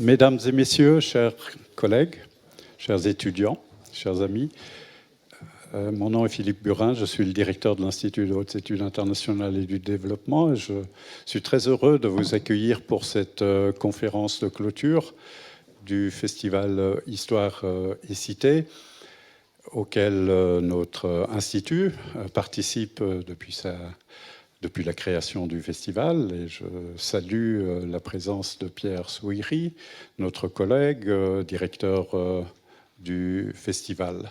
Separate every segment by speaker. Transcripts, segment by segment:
Speaker 1: Mesdames et messieurs, chers collègues, chers étudiants, chers amis, mon nom est Philippe Burin, je suis le directeur de l'Institut de hautes études internationales et du développement. Et je suis très heureux de vous accueillir pour cette conférence de clôture du festival Histoire et Cité, auquel notre institut participe depuis la création du festival. Et je salue la présence de Pierre Souiri, notre collègue, directeur du festival.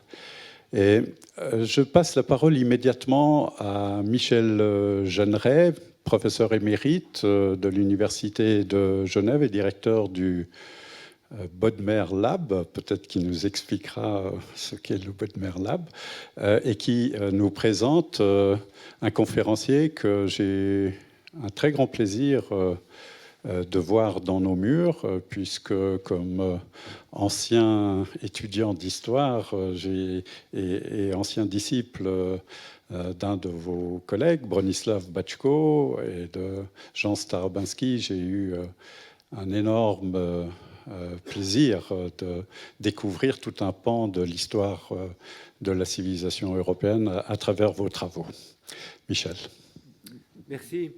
Speaker 1: Et je passe la parole immédiatement à Michel Jeanneret, professeur émérite de l'Université de Genève et directeur du Bodmer Lab, peut-être qu'il nous expliquera ce qu'est le Bodmer Lab, et qui nous présente un conférencier que j'ai un très grand plaisir de voir dans nos murs, puisque comme ancien étudiant d'histoire et ancien disciple d'un de vos collègues, Bronislaw Bachko, et de Jean Starobinski, j'ai eu un énorme plaisir de découvrir tout un pan de l'histoire de la civilisation européenne à travers vos travaux. Michel.
Speaker 2: Merci.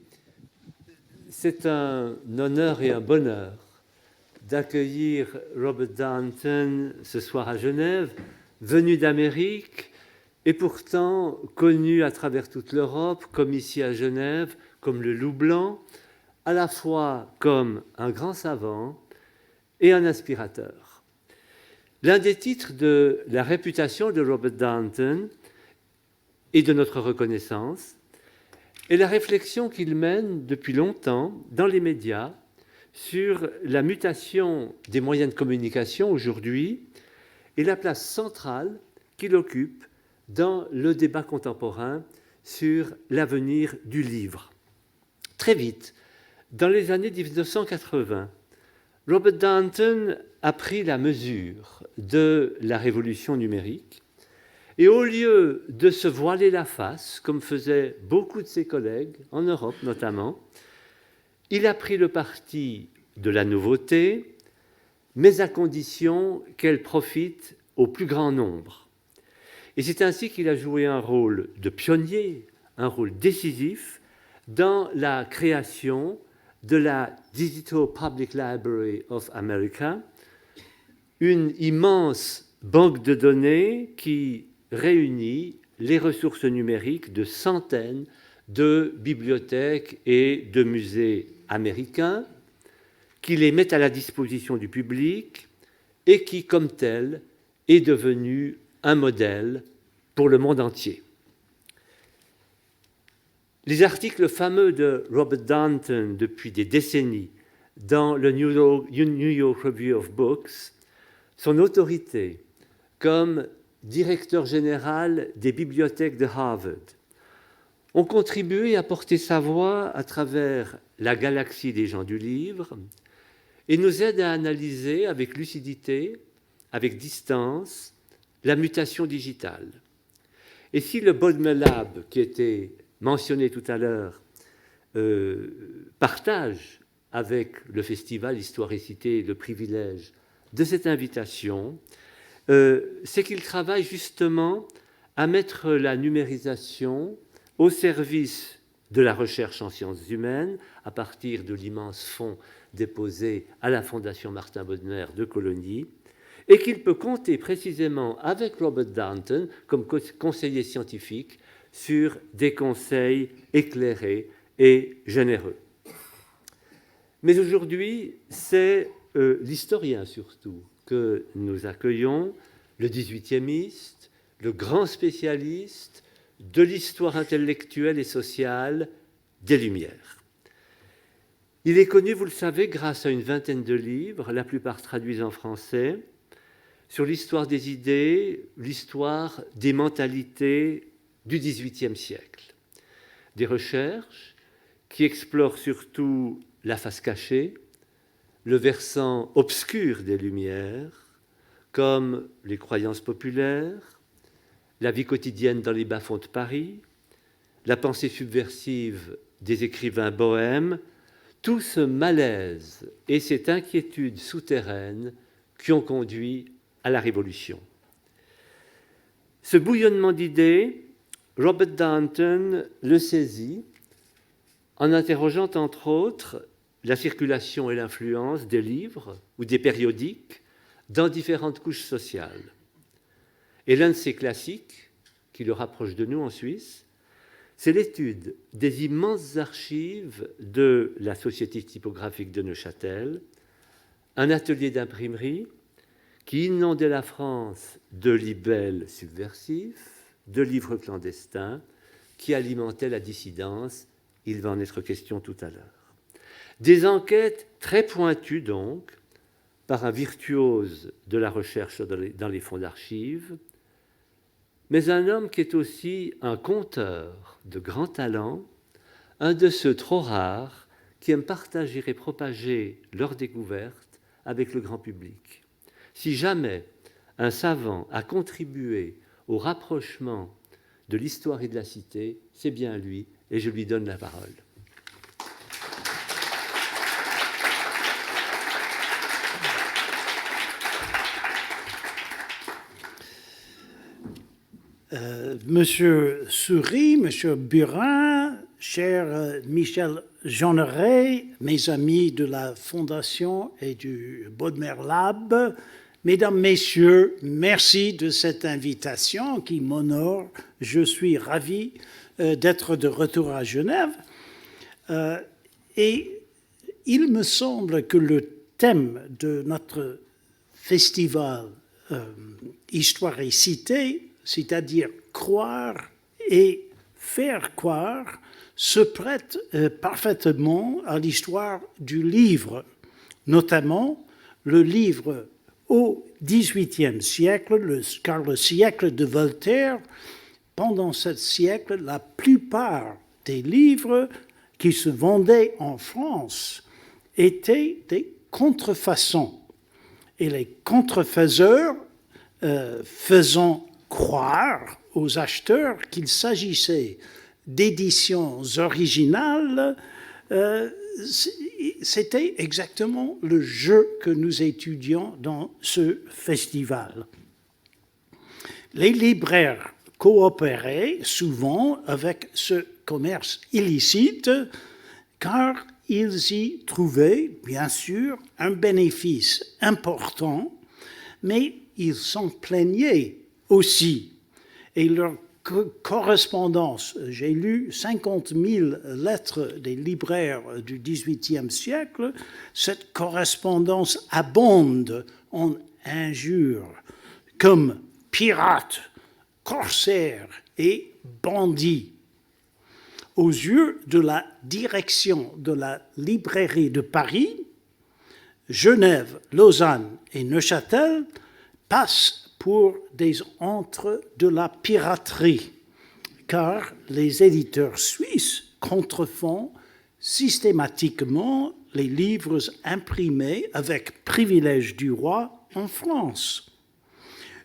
Speaker 2: C'est un honneur et un bonheur d'accueillir Robert Darnton ce soir à Genève, venu d'Amérique et pourtant connu à travers toute l'Europe, comme ici à Genève, comme le loup blanc, à la fois comme un grand savant et un inspirateur. L'un des titres de la réputation de Robert Darnton et de notre reconnaissance est la réflexion qu'il mène depuis longtemps dans les médias sur la mutation des moyens de communication aujourd'hui et la place centrale qu'il occupe dans le débat contemporain sur l'avenir du livre. Très vite, dans les années 1980, Robert Darnton a pris la mesure de la révolution numérique et au lieu de se voiler la face, comme faisaient beaucoup de ses collègues, en Europe notamment, il a pris le parti de la nouveauté, mais à condition qu'elle profite au plus grand nombre. Et c'est ainsi qu'il a joué un rôle de pionnier, un rôle décisif dans la création de la Digital Public Library of America, une immense banque de données qui réunit les ressources numériques de centaines de bibliothèques et de musées américains, qui les met à la disposition du public et qui, comme tel, est devenu un modèle pour le monde entier. Les articles fameux de Robert Darnton depuis des décennies dans le New York Review of Books, son autorité comme directeur général des bibliothèques de Harvard, ont contribué à porter sa voix à travers la galaxie des gens du livre et nous aident à analyser avec lucidité, avec distance, la mutation digitale. Et si le Bodmer Lab, qui était mentionné tout à l'heure, partage avec le festival Histoire et Cité le privilège de cette invitation, c'est qu'il travaille justement à mettre la numérisation au service de la recherche en sciences humaines à partir de l'immense fonds déposé à la Fondation Martin Bodmer de Colonie, et qu'il peut compter précisément avec Robert Darnton comme conseiller scientifique sur des conseils éclairés et généreux. Mais aujourd'hui, c'est l'historien surtout que nous accueillons, le 18e, le grand spécialiste de l'histoire intellectuelle et sociale des Lumières. Il est connu, vous le savez, grâce à une vingtaine de livres, la plupart traduits en français, sur l'histoire des idées, l'histoire des mentalités du XVIIIe siècle. Des recherches qui explorent surtout la face cachée, le versant obscur des Lumières, comme les croyances populaires, la vie quotidienne dans les bas-fonds de Paris, la pensée subversive des écrivains bohèmes, tout ce malaise et cette inquiétude souterraine qui ont conduit à la Révolution. Ce bouillonnement d'idées, Robert Darnton le saisit en interrogeant entre autres la circulation et l'influence des livres ou des périodiques dans différentes couches sociales. Et l'un de ces classiques, qui le rapproche de nous en Suisse, c'est l'étude des immenses archives de la Société typographique de Neuchâtel, un atelier d'imprimerie qui inondait la France de libelles subversifs, de livres clandestins, qui alimentaient la dissidence. Il va en être question tout à l'heure. Des enquêtes très pointues, donc, par un virtuose de la recherche dans les fonds d'archives, mais un homme qui est aussi un conteur de grand talent, un de ceux trop rares qui aiment partager et propager leurs découvertes avec le grand public. Si jamais un savant a contribué au rapprochement de l'histoire et de la cité, c'est bien lui, et je lui donne la parole.
Speaker 3: Monsieur Souris, Monsieur Burin, cher Michel Jeanneret, mes amis de la Fondation et du Bodmer Lab, Mesdames, Messieurs, merci de cette invitation qui m'honore. Je suis ravi d'être de retour à Genève. Et il me semble que le thème de notre festival Histoire et Cité, c'est-à-dire croire et faire croire, se prête parfaitement à l'histoire du livre, notamment le livre au XVIIIe siècle, car le siècle de Voltaire, pendant ce siècle, la plupart des livres qui se vendaient en France étaient des contrefaçons. Et les contrefaiseurs faisant croire aux acheteurs qu'il s'agissait d'éditions originales, c'était exactement le jeu que nous étudions dans ce festival. Les libraires coopéraient souvent avec ce commerce illicite car ils y trouvaient, bien sûr, un bénéfice important, mais ils s'en plaignaient aussi. Et leur correspondance, j'ai lu 50 000 lettres des libraires du XVIIIe siècle, cette correspondance abonde en injures comme pirates, corsaires et bandits. Aux yeux de la direction de la librairie de Paris, Genève, Lausanne et Neuchâtel passent pour des antres de la piraterie, car les éditeurs suisses contrefont systématiquement les livres imprimés avec privilège du roi en France.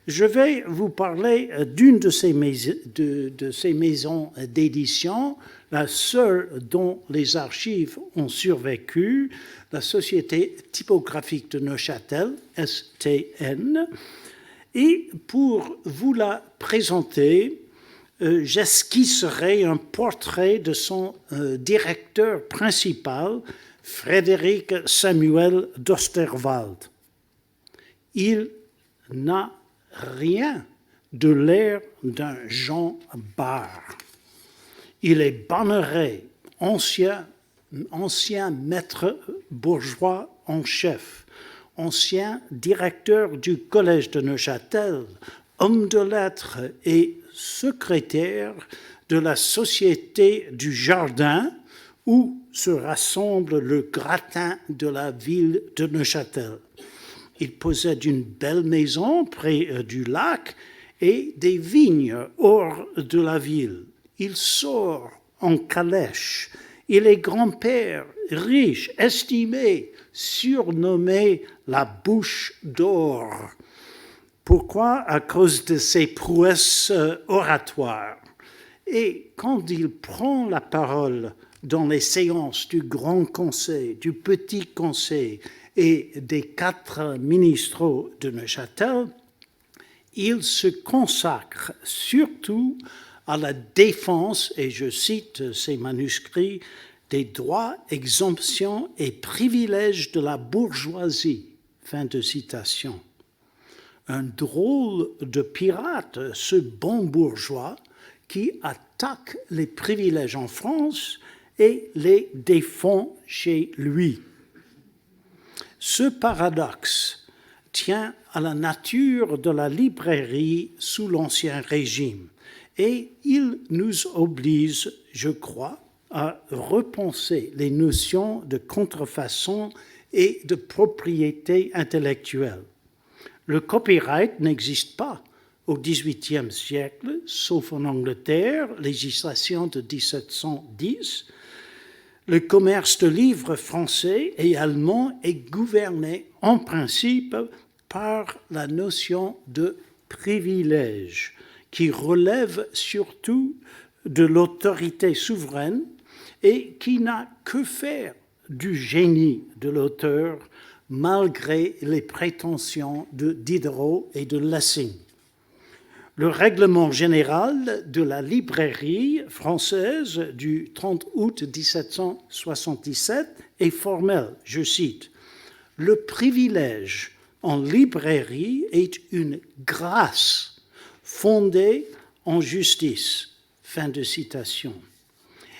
Speaker 3: Je vais vous parler d'une de ces maisons d'édition, la seule dont les archives ont survécu, la Société typographique de Neuchâtel, STN. Et pour vous la présenter, j'esquisserai un portrait de son directeur principal, Frédéric Samuel d'Osterwald. Il n'a rien de l'air d'un Jean Bart. Il est banneret, ancien maître bourgeois en chef, ancien directeur du collège de Neuchâtel, homme de lettres et secrétaire de la Société du Jardin, où se rassemble le gratin de la ville de Neuchâtel. Il possède une belle maison près du lac et des vignes hors de la ville. Il sort en calèche. Il est grand-père, riche, estimé, surnommé la bouche d'or. Pourquoi? À cause de ses prouesses oratoires. Et quand il prend la parole dans les séances du Grand Conseil, du Petit Conseil et des 4 ministres de Neuchâtel, il se consacre surtout à la défense, et je cite ces manuscrits, des droits, exemptions et privilèges de la bourgeoisie. Fin de citation. Un drôle de pirate, ce bon bourgeois qui attaque les privilèges en France et les défend chez lui. Ce paradoxe tient à la nature de la librairie sous l'Ancien Régime et il nous oblige, je crois, à repenser les notions de contrefaçon et de propriété intellectuelle. Le copyright n'existe pas au XVIIIe siècle, sauf en Angleterre, législation de 1710. Le commerce de livres français et allemand est gouverné en principe par la notion de privilège, qui relève surtout de l'autorité souveraine et qui n'a que faire du génie de l'auteur malgré les prétentions de Diderot et de Lessing. Le règlement général de la librairie française du 30 août 1777 est formel, je cite, « Le privilège en librairie est une grâce fondée en justice ». Fin de citation.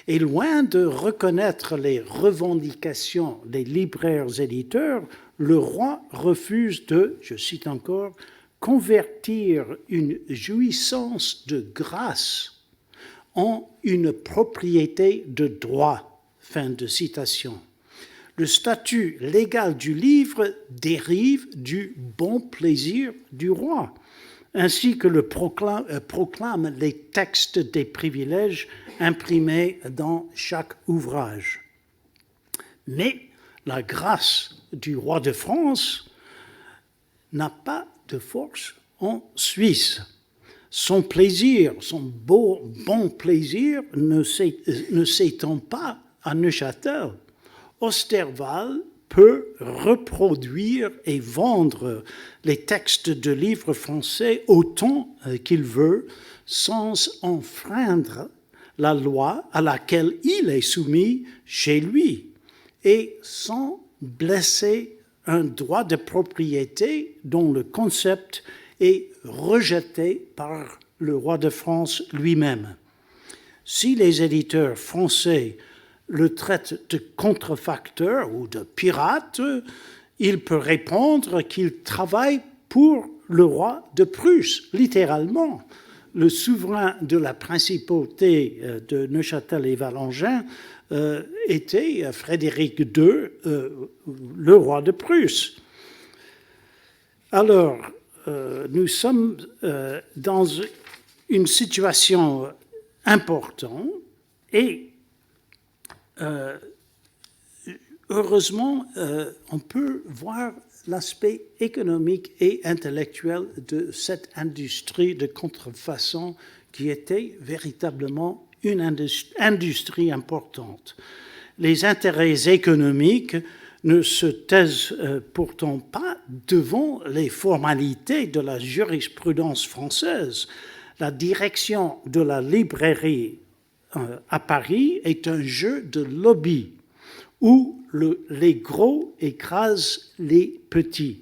Speaker 3: Et loin de reconnaître les revendications des libraires-éditeurs, le roi refuse de, je cite encore, convertir une jouissance de grâce en une propriété de droit. Fin de citation. Le statut légal du livre dérive du bon plaisir du roi, ainsi que le proclament les textes des privilèges imprimés dans chaque ouvrage. Mais la grâce du roi de France n'a pas de force en Suisse. Son plaisir, son bon plaisir ne s'étend pas à Neuchâtel. Osterwald peut reproduire et vendre les textes de livres français autant qu'il veut sans enfreindre la loi à laquelle il est soumis chez lui et sans blesser un droit de propriété dont le concept est rejeté par le roi de France lui-même. Si les éditeurs français le traitent de contrefacteur ou de pirate, il peut répondre qu'il travaille pour le roi de Prusse, littéralement. Le souverain de la principauté de Neuchâtel et Valangin était Frédéric II, le roi de Prusse. Alors, nous sommes dans une situation importante et heureusement, on peut voir l'aspect économique et intellectuel de cette industrie de contrefaçon qui était véritablement une industrie importante. Les intérêts économiques ne se taisent pourtant pas devant les formalités de la jurisprudence française. La direction de la librairie à Paris est un jeu de lobby où les gros écrasent les petits.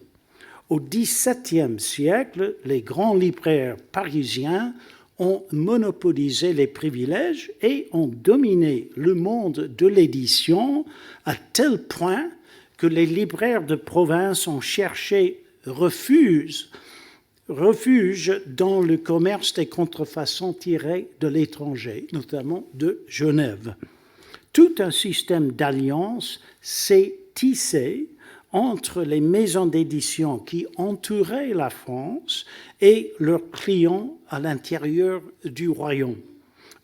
Speaker 3: Au XVIIe siècle, les grands libraires parisiens ont monopolisé les privilèges et ont dominé le monde de l'édition à tel point que les libraires de province ont cherché refuge dans le commerce des contrefaçons tirées de l'étranger, notamment de Genève. Tout un système d'alliance s'est tissé entre les maisons d'édition qui entouraient la France et leurs clients à l'intérieur du royaume.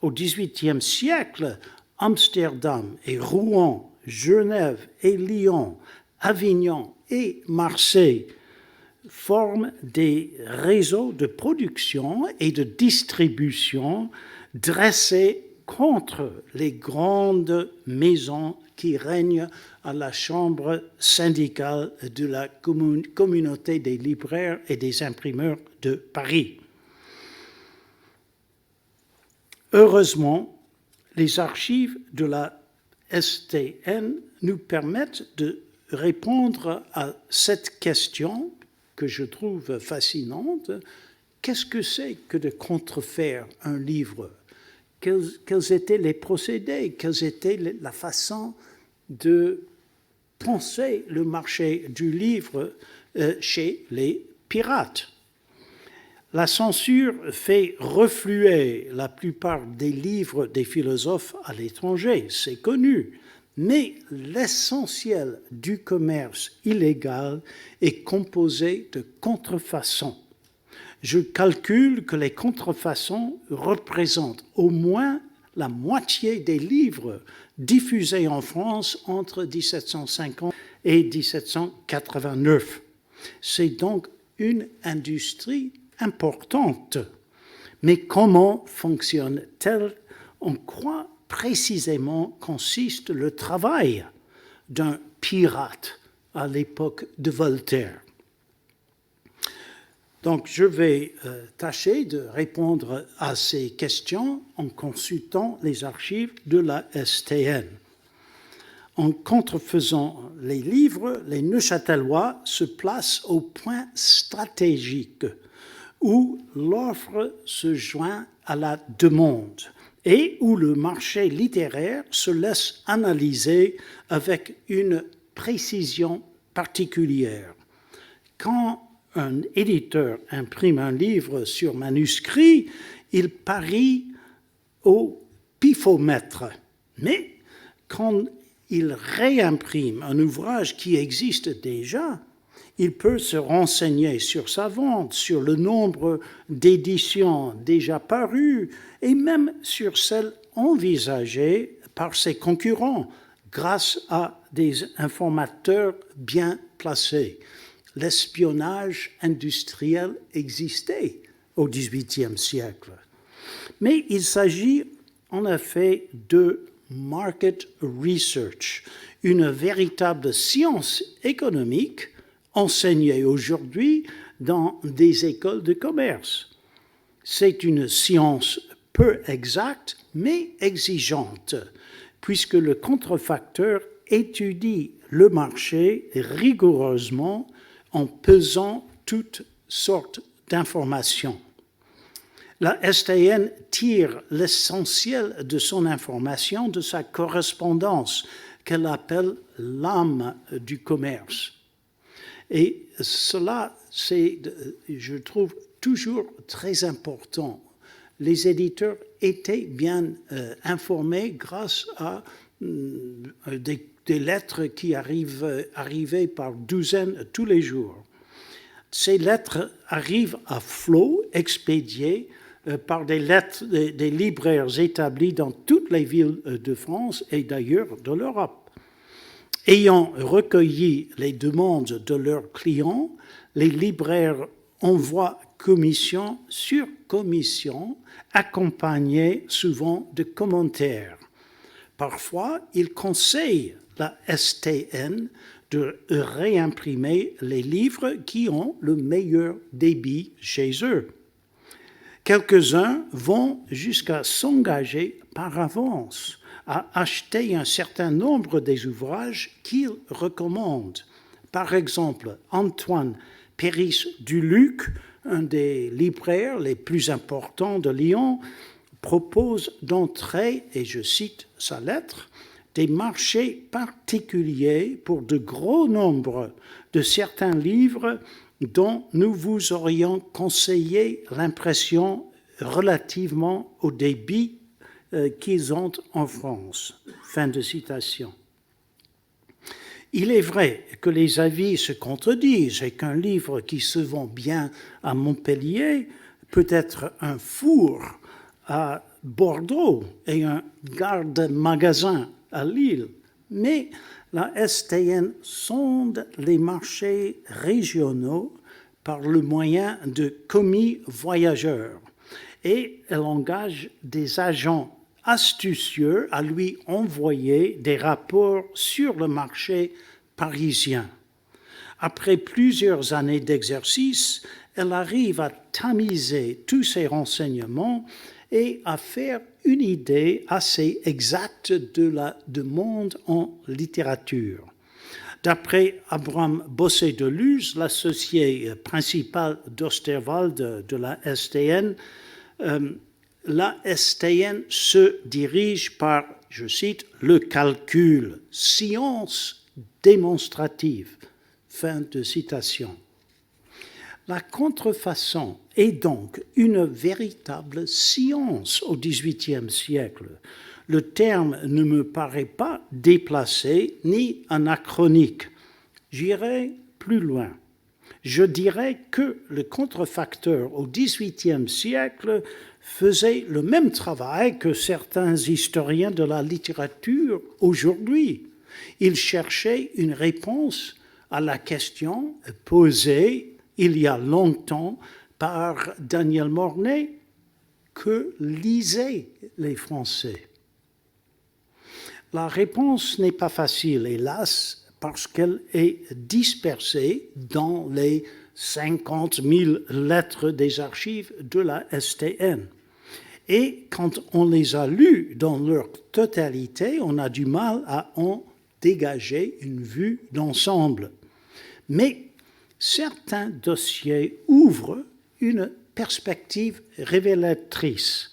Speaker 3: Au XVIIIe siècle, Amsterdam et Rouen, Genève et Lyon, Avignon et Marseille forment des réseaux de production et de distribution dressés contre les grandes maisons qui règnent à la chambre syndicale de la communauté des libraires et des imprimeurs de Paris. Heureusement, les archives de la STN nous permettent de répondre à cette question que je trouve fascinante. Qu'est-ce que c'est que de contrefaire un livre? Quels étaient les procédés? Quelle était la façon de penser le marché du livre chez les pirates? La censure fait refluer la plupart des livres des philosophes à l'étranger, c'est connu. Mais l'essentiel du commerce illégal est composé de contrefaçons. Je calcule que les contrefaçons représentent au moins la moitié des livres diffusés en France entre 1750 et 1789. C'est donc une industrie importante. Mais comment fonctionne-t-elle? En quoi précisément consiste le travail d'un pirate à l'époque de Voltaire? Donc, je vais tâcher de répondre à ces questions en consultant les archives de la STN. En contrefaisant les livres, les Neuchâtelois se placent au point stratégique où l'offre se joint à la demande et où le marché littéraire se laisse analyser avec une précision particulière. Quand un éditeur imprime un livre sur manuscrit, il parie au pifomètre. Mais quand il réimprime un ouvrage qui existe déjà, il peut se renseigner sur sa vente, sur le nombre d'éditions déjà parues et même sur celles envisagées par ses concurrents grâce à des informateurs bien placés. L'espionnage industriel existait au XVIIIe siècle. Mais il s'agit en effet de market research, une véritable science économique enseignée aujourd'hui dans des écoles de commerce. C'est une science peu exacte, mais exigeante, puisque le contrefacteur étudie le marché rigoureusement en pesant toutes sortes d'informations. La STN tire l'essentiel de son information de sa correspondance, qu'elle appelle l'âme du commerce. Et cela, c'est, je trouve, toujours très important. Les éditeurs étaient bien informés grâce à des lettres qui arrivaient par douzaines tous les jours. Ces lettres arrivent à flot, expédiées par des libraires établis dans toutes les villes de France et d'ailleurs de l'Europe. Ayant recueilli les demandes de leurs clients, les libraires envoient commission sur commission, accompagnés souvent de commentaires. Parfois, ils conseillent la STN de réimprimer les livres qui ont le meilleur débit chez eux. Quelques-uns vont jusqu'à s'engager par avance à acheter un certain nombre des ouvrages qu'ils recommandent. Par exemple, Antoine Péris-Duluc, un des libraires les plus importants de Lyon, propose d'entrer, et je cite sa lettre, des marchés particuliers pour de gros nombres de certains livres dont nous vous aurions conseillé l'impression relativement au débit qu'ils ont en France. Fin de citation. Il est vrai que les avis se contredisent et qu'un livre qui se vend bien à Montpellier peut être un four à Bordeaux et un garde-magasin à Lille. Mais la STN sonde les marchés régionaux par le moyen de commis voyageurs et elle engage des agents astucieux à lui envoyer des rapports sur le marché parisien. Après plusieurs années d'exercice, elle arrive à tamiser tous ces renseignements et à faire une idée assez exacte de la demande en littérature. D'après Abraham Bossé de Luz, l'associé principal d'Osterwald de la STN, la STN se dirige par, je cite, le calcul, science démonstrative. Fin de citation. La contrefaçon est donc une véritable science au XVIIIe siècle. Le terme ne me paraît pas déplacé ni anachronique. J'irai plus loin. Je dirais que le contrefacteur au XVIIIe siècle faisait le même travail que certains historiens de la littérature aujourd'hui. Il cherchait une réponse à la question posée il y a longtemps par Daniel Mornay, que lisaient les Français? La réponse n'est pas facile, hélas, parce qu'elle est dispersée dans les 50 000 lettres des archives de la STN. Et quand on les a lues dans leur totalité, on a du mal à en dégager une vue d'ensemble. Mais certains dossiers ouvrent une perspective révélatrice,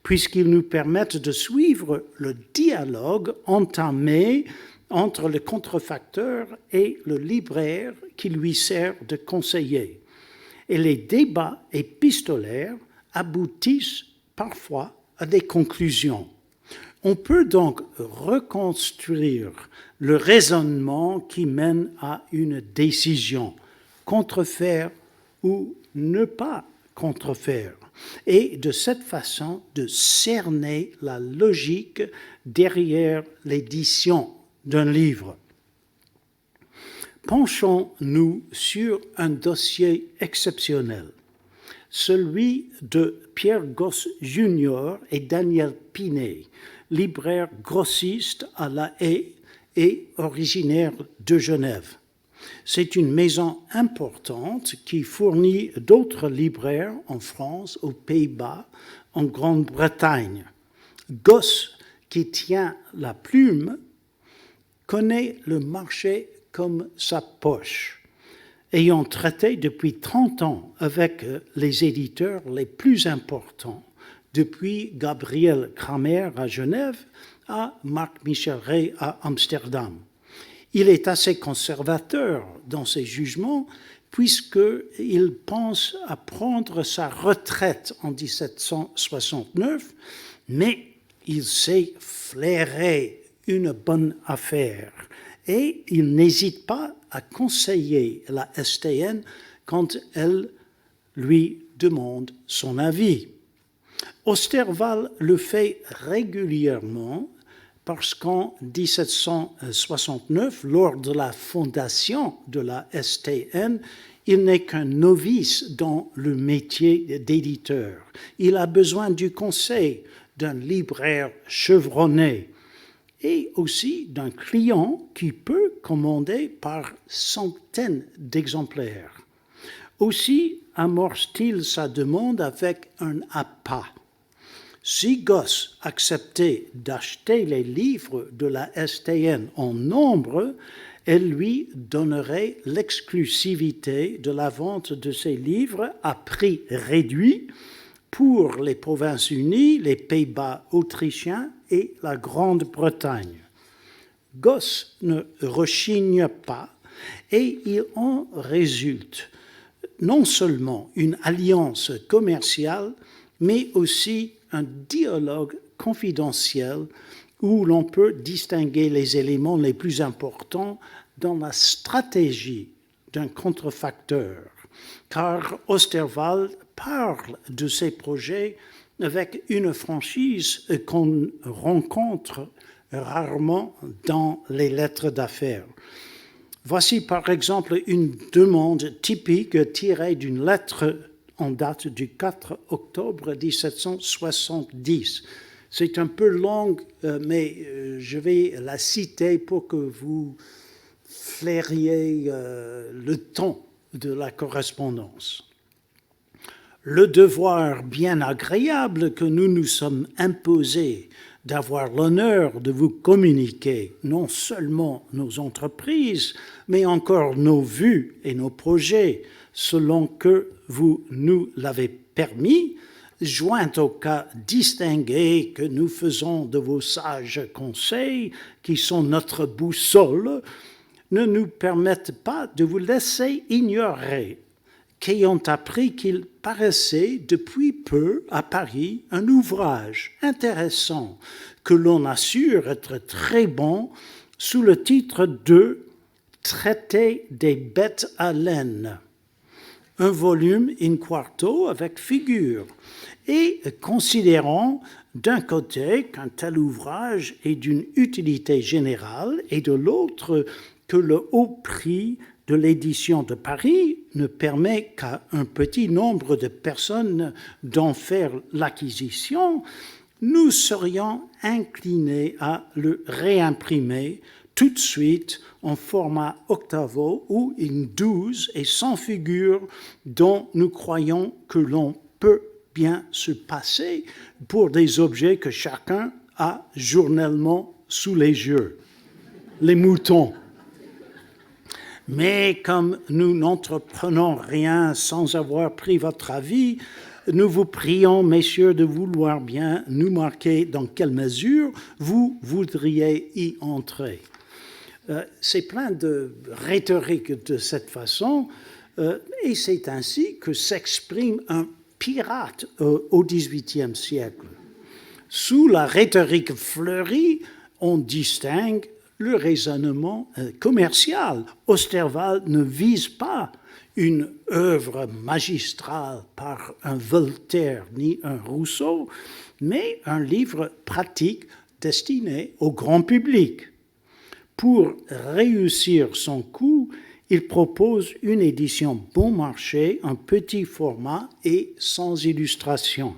Speaker 3: puisqu'ils nous permettent de suivre le dialogue entamé entre le contrefacteur et le libraire qui lui sert de conseiller. Et les débats épistolaires aboutissent parfois à des conclusions. On peut donc reconstruire le raisonnement qui mène à une décision, contrefaire ou ne pas contrefaire, et de cette façon de cerner la logique derrière l'édition d'un livre. Penchons-nous sur un dossier exceptionnel, celui de Pierre Gosse Jr. et Daniel Pinet, libraire grossiste à La Haye et originaire de Genève. C'est une maison importante qui fournit d'autres libraires en France, aux Pays-Bas, en Grande-Bretagne. Gosse, qui tient la plume, connaît le marché comme sa poche, ayant traité depuis 30 ans avec les éditeurs les plus importants, depuis Gabriel Kramer à Genève à Marc-Michel Rey à Amsterdam. Il est assez conservateur dans ses jugements puisqu'il pense à prendre sa retraite en 1769, mais il sait flairer une bonne affaire et il n'hésite pas à conseiller la STN quand elle lui demande son avis. Osterwald le fait régulièrement parce qu'en 1769, lors de la fondation de la STN, il n'est qu'un novice dans le métier d'éditeur. Il a besoin du conseil d'un libraire chevronné et aussi d'un client qui peut commander par centaines d'exemplaires. Aussi amorce-t-il sa demande avec un appât. Si Gosse acceptait d'acheter les livres de la STN en nombre, elle lui donnerait l'exclusivité de la vente de ces livres à prix réduit pour les Provinces-Unies, les Pays-Bas autrichiens et la Grande-Bretagne. Gosse ne rechigne pas et il en résulte non seulement une alliance commerciale, mais aussi un dialogue confidentiel où l'on peut distinguer les éléments les plus importants dans la stratégie d'un contrefacteur. Car Osterwald parle de ses projets avec une franchise qu'on rencontre rarement dans les lettres d'affaires. Voici par exemple une demande typique tirée d'une lettre en date du 4 octobre 1770. C'est un peu long, mais je vais la citer pour que vous flairiez le ton de la correspondance. Le devoir bien agréable que nous nous sommes imposés d'avoir l'honneur de vous communiquer non seulement nos entreprises, mais encore nos vues et nos projets, selon que vous nous l'avez permis, joint au cas distingué que nous faisons de vos sages conseils, qui sont notre boussole, ne nous permettent pas de vous laisser ignorer qu'ayant appris qu'il paraissait depuis peu à Paris un ouvrage intéressant que l'on assure être très bon sous le titre de « Traité des bêtes à laine », un volume in quarto avec figure, et considérant d'un côté qu'un tel ouvrage est d'une utilité générale et de l'autre que le haut prix de l'édition de Paris ne permet qu'à un petit nombre de personnes d'en faire l'acquisition, nous serions inclinés à le réimprimer tout de suite en format octavo ou in 12 et sans figure, dont nous croyons que l'on peut bien se passer pour des objets que chacun a journellement sous les yeux. Les moutons. Mais comme nous n'entreprenons rien sans avoir pris votre avis, nous vous prions, messieurs, de vouloir bien nous marquer dans quelle mesure vous voudriez y entrer. C'est plein de rhétorique de cette façon, et c'est ainsi que s'exprime un pirate au XVIIIe siècle. Sous la rhétorique fleurie, on distingue le raisonnement commercial. Osterwald ne vise pas une œuvre magistrale par un Voltaire ni un Rousseau, mais un livre pratique destiné au grand public. Pour réussir son coup, il propose une édition bon marché, en petit format et sans illustration.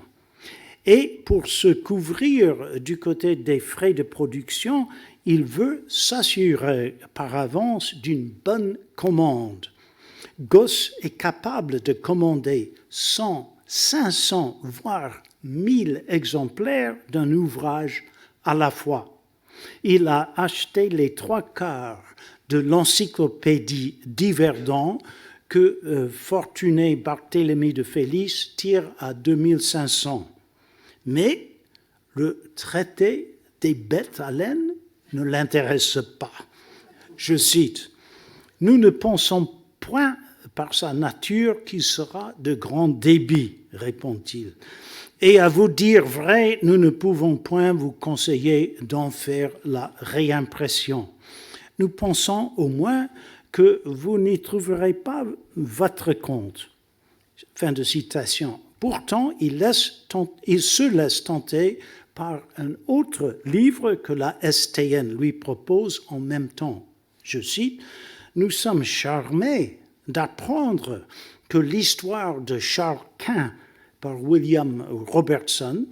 Speaker 3: Et pour se couvrir du côté des frais de production, il veut s'assurer par avance d'une bonne commande. Gosse est capable de commander 100, 500, voire 1000 exemplaires d'un ouvrage à la fois. Il a acheté les 3/4 de l'encyclopédie d'Yverdon que Fortuné Barthélemy de Félix tire à 2500. Mais le traité des bêtes à laine ne l'intéresse pas. Je cite, « Nous ne pensons point par sa nature qu'il sera de grand débit, répond-il. Et à vous dire vrai, nous ne pouvons point vous conseiller d'en faire la réimpression. Nous pensons au moins que vous n'y trouverez pas votre compte. » Fin de citation. Pourtant, il se laisse tenter par un autre livre que la STN lui propose en même temps. Je cite, « Nous sommes charmés d'apprendre que l'histoire de Charles Quint par William Robertson,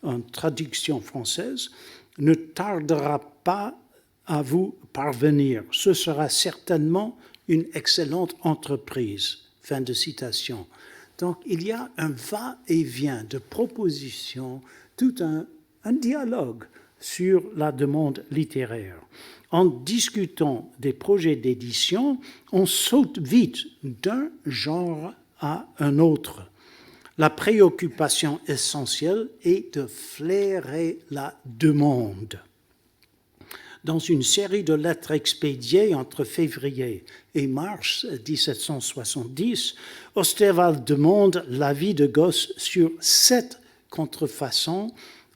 Speaker 3: en traduction française, ne tardera pas à vous parvenir. Ce sera certainement une excellente entreprise. » Fin de citation. Donc, il y a un va-et-vient de propositions, tout un dialogue sur la demande littéraire. En discutant des projets d'édition, on saute vite d'un genre à un autre. La préoccupation essentielle est de flairer la demande. Dans une série de lettres expédiées entre février et mars 1770, Osterwald demande l'avis de Gosse sur 7 contrefaçons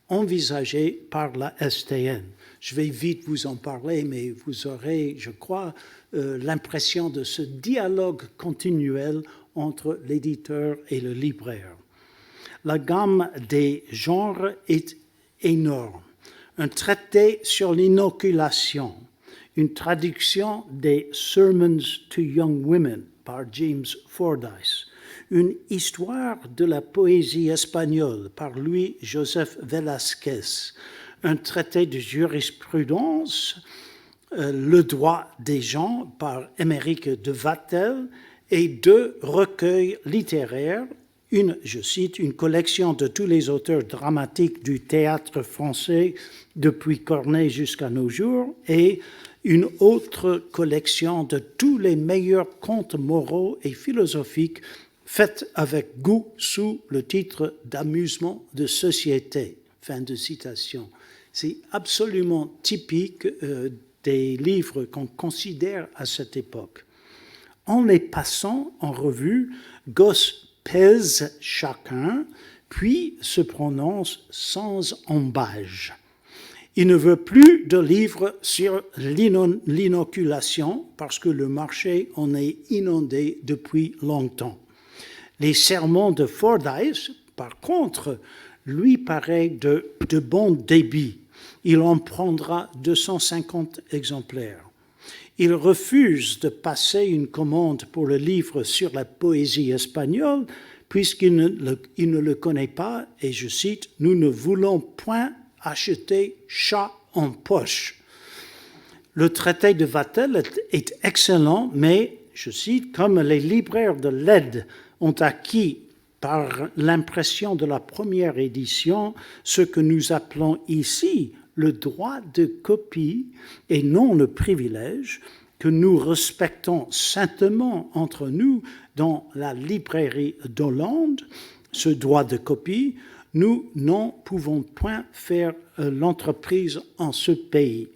Speaker 3: envisagées par la STN. Je vais vite vous en parler, mais vous aurez, je crois, l'impression de ce dialogue continuel entre l'éditeur et le libraire. La gamme des genres est énorme. Un traité sur l'inoculation, une traduction des Sermons to Young Women par James Fordyce, une histoire de la poésie espagnole par Louis Joseph Velázquez, un traité de jurisprudence, Le droit des gens par Émeric de Vattel, et 2 recueils littéraires, une, je cite, une collection de tous les auteurs dramatiques du théâtre français depuis Corneille jusqu'à nos jours, et une autre collection de tous les meilleurs contes moraux et philosophiques faite avec goût sous le titre d'amusement de société. Fin de citation. C'est absolument typique des livres qu'on considère à cette époque. En les passant en revue, Gosse pèse chacun, puis se prononce sans embâge. Il ne veut plus de livres sur l'inoculation parce que le marché en est inondé depuis longtemps. Les sermons de Fordyce, par contre, lui paraît de bon débit. Il en prendra 250 exemplaires. Il refuse de passer une commande pour le livre sur la poésie espagnole puisqu'il ne le connaît pas, et je cite, « Nous ne voulons point acheter chat en poche ». Le traité de Vattel est excellent, mais, je cite, « Comme les libraires de l'aide ont acquis par l'impression de la première édition ce que nous appelons ici le droit de copie et non le privilège que nous respectons saintement entre nous dans la librairie d'Hollande, ce droit de copie, nous n'en pouvons point faire l'entreprise en ce pays.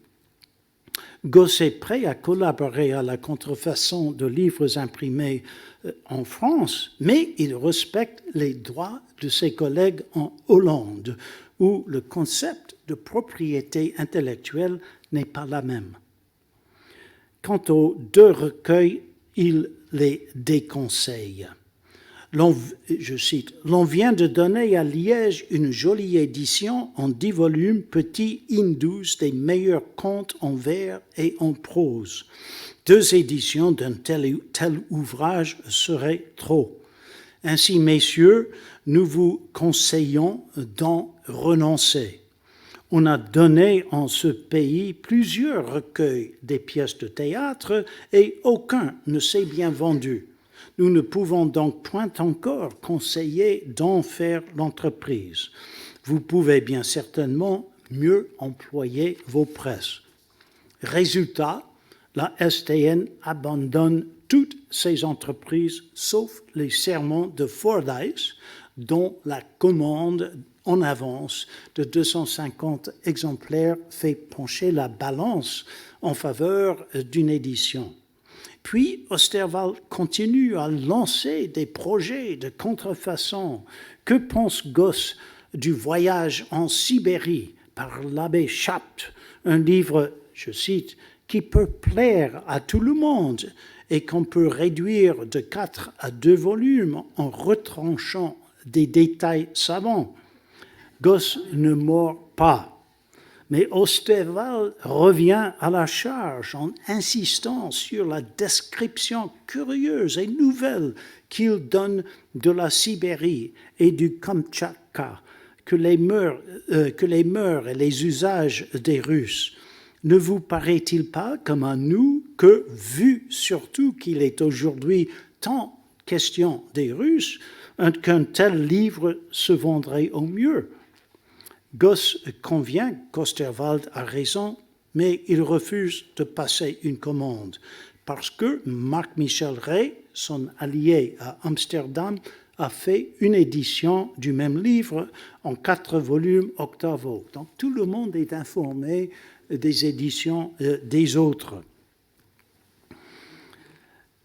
Speaker 3: Gosse est prêt à collaborer à la contrefaçon de livres imprimés en France, mais il respecte les droits de ses collègues en Hollande, où le concept de propriété intellectuelle n'est pas la même. Quant aux 2 recueils, il les déconseille. Je cite, « L'on vient de donner à Liège une jolie édition en 10 volumes, petits indus des meilleurs contes en vers et en prose. 2 éditions d'un tel ouvrage seraient trop. Ainsi, messieurs, nous vous conseillons d'en renoncer. On a donné en ce pays plusieurs recueils des pièces de théâtre et aucun ne s'est bien vendu. Nous ne pouvons donc point encore conseiller d'en faire l'entreprise. Vous pouvez bien certainement mieux employer vos presses. » Résultat, la STN abandonne toutes ses entreprises sauf les sermons de Fordyce, dont la commande en avance de 250 exemplaires fait pencher la balance en faveur d'une édition. Puis Osterwald continue à lancer des projets de contrefaçon. Que pense Gosse du voyage en Sibérie par l'abbé Chapt, un livre, je cite, qui peut plaire à tout le monde et qu'on peut réduire de 4 à 2 volumes en retranchant des détails savants. Gosse ne mord pas. Mais Osterwald revient à la charge en insistant sur la description curieuse et nouvelle qu'il donne de la Sibérie et du Kamtchatka, que les mœurs et les usages des Russes. Ne vous paraît-il pas, comme à nous, que, vu surtout qu'il est aujourd'hui tant question des Russes, qu'un tel livre se vendrait au mieux? Gosse convient qu'Osterwald a raison, mais il refuse de passer une commande parce que Marc-Michel Rey, son allié à Amsterdam, a fait une édition du même livre en 4 volumes octavo. Donc tout le monde est informé des éditions des autres.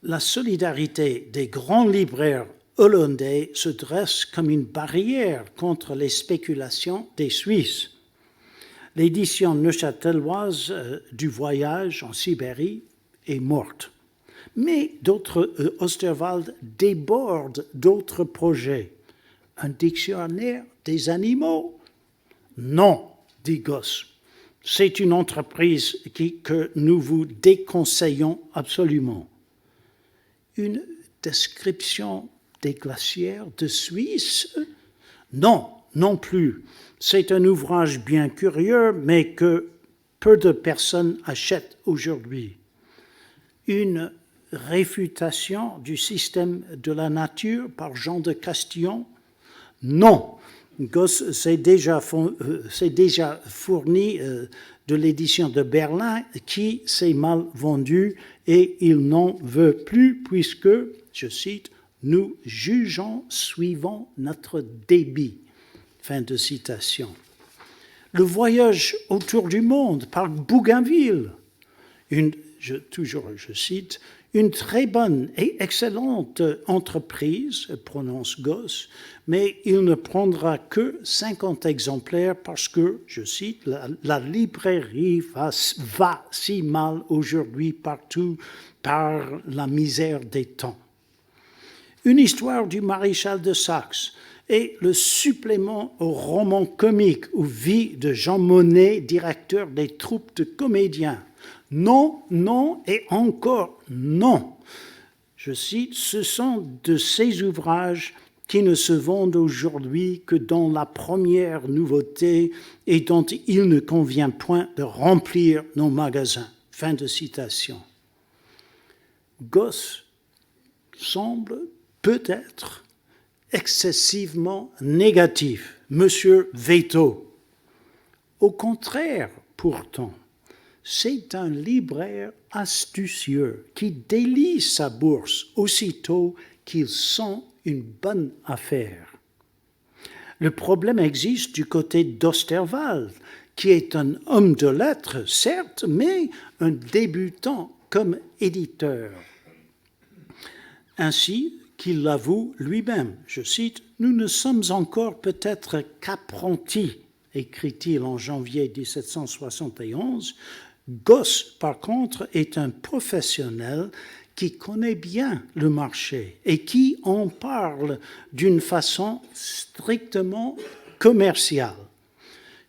Speaker 3: La solidarité des grands libraires hollandais se dresse comme une barrière contre les spéculations des Suisses. L'édition neuchâteloise du voyage en Sibérie est morte. Mais Osterwald déborde d'autres projets. Un dictionnaire des animaux? Non, dit Gosse. C'est une entreprise que nous vous déconseillons absolument. Une description des glaciers de Suisse? Non, non plus. C'est un ouvrage bien curieux, mais que peu de personnes achètent aujourd'hui. Une réfutation du système de la nature par Jean de Castillon? Non. Gosse s'est déjà fourni de l'édition de Berlin qui s'est mal vendue et il n'en veut plus puisque, je cite, « nous jugeons suivant notre débit ». Fin de citation. Le voyage autour du monde par Bougainville, je cite, une très bonne et excellente entreprise, prononce Gosse, mais il ne prendra que 50 exemplaires parce que, je cite, la librairie va si mal aujourd'hui partout par la misère des temps. Une histoire du maréchal de Saxe et le supplément au roman comique ou vie de Jean Monnet, directeur des troupes de comédiens. Non, non et encore non. Je cite, ce sont de ces ouvrages qui ne se vendent aujourd'hui que dans la première nouveauté et dont il ne convient point de remplir nos magasins. Fin de citation. Gosse semble peut-être excessivement négatif, Monsieur Veto. Au contraire, pourtant, c'est un libraire astucieux qui délie sa bourse aussitôt qu'il sent une bonne affaire. Le problème existe du côté d'Osterwald, qui est un homme de lettres, certes, mais un débutant comme éditeur. Ainsi qu'il l'avoue lui-même, je cite, « Nous ne sommes encore peut-être qu'apprentis », écrit-il en janvier 1771. Gosse, par contre, est un professionnel qui connaît bien le marché et qui en parle d'une façon strictement commerciale.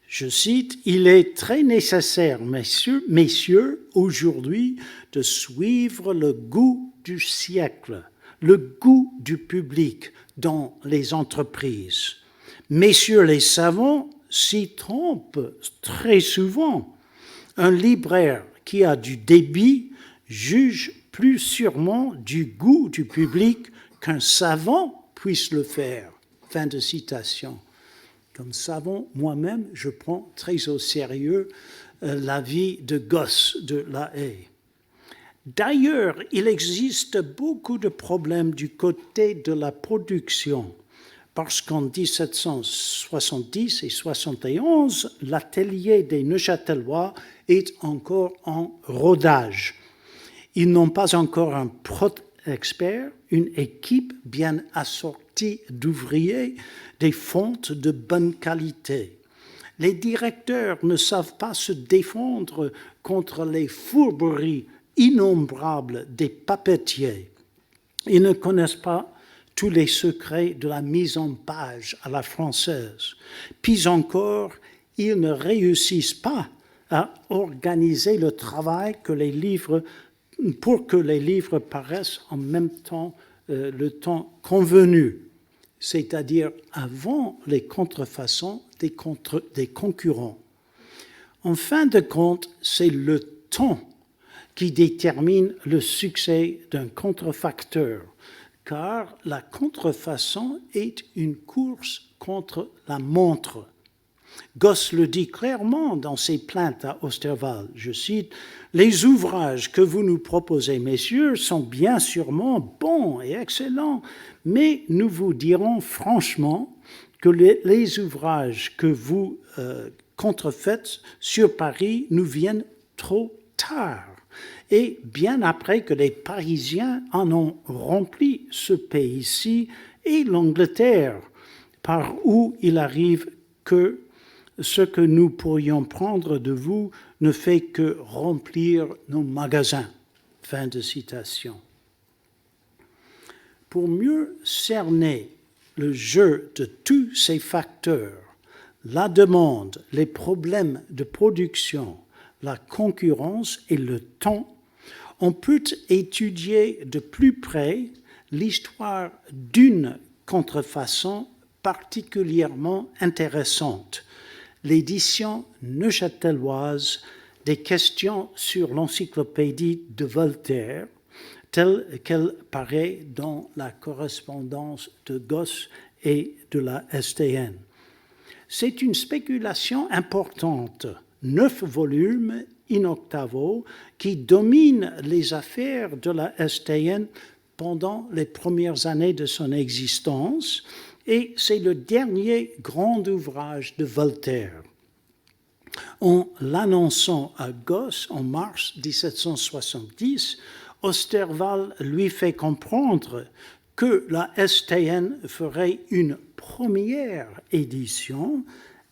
Speaker 3: Je cite, « Il est très nécessaire, messieurs, aujourd'hui, de suivre le goût du siècle, le goût du public dans les entreprises. Messieurs les savants s'y trompent très souvent. Un libraire qui a du débit juge plus sûrement du goût du public qu'un savant puisse le faire. » Fin de citation. Comme savant, moi-même, je prends très au sérieux l'avis de Gosse de La Haye. D'ailleurs, il existe beaucoup de problèmes du côté de la production, parce qu'en 1770 et 71, l'atelier des Neuchâtelois est encore en rodage. Ils n'ont pas encore un pro-expert, une équipe bien assortie d'ouvriers, des fontes de bonne qualité. Les directeurs ne savent pas se défendre contre les fourberies innombrables des papetiers. Ils ne connaissent pas tous les secrets de la mise en page à la française. Puis encore, ils ne réussissent pas à organiser le travail pour que les livres paraissent en même temps le temps convenu, c'est-à-dire avant les contrefaçons des concurrents. En fin de compte, c'est le temps qui détermine le succès d'un contrefacteur, car la contrefaçon est une course contre la montre. Gosse le dit clairement dans ses plaintes à Osterwald, je cite, « Les ouvrages que vous nous proposez, messieurs, sont bien sûrement bons et excellents, mais nous vous dirons franchement que les ouvrages que vous contrefaites sur Paris nous viennent trop tard. Et bien après que les Parisiens en ont rempli ce pays-ci et l'Angleterre, par où il arrive que ce que nous pourrions prendre de vous ne fait que remplir nos magasins. » Fin de citation. Pour mieux cerner le jeu de tous ces facteurs, la demande, les problèmes de production, la concurrence et le temps, on peut étudier de plus près l'histoire d'une contrefaçon particulièrement intéressante, l'édition neuchâteloise des questions sur l'encyclopédie de Voltaire, telle qu'elle paraît dans la correspondance de Gosse et de la STN. C'est une spéculation importante, 9 volumes in octavo, qui domine les affaires de la STN pendant les premières années de son existence, et c'est le dernier grand ouvrage de Voltaire. En l'annonçant à Gosse en mars 1770, Osterwald lui fait comprendre que la STN ferait une première édition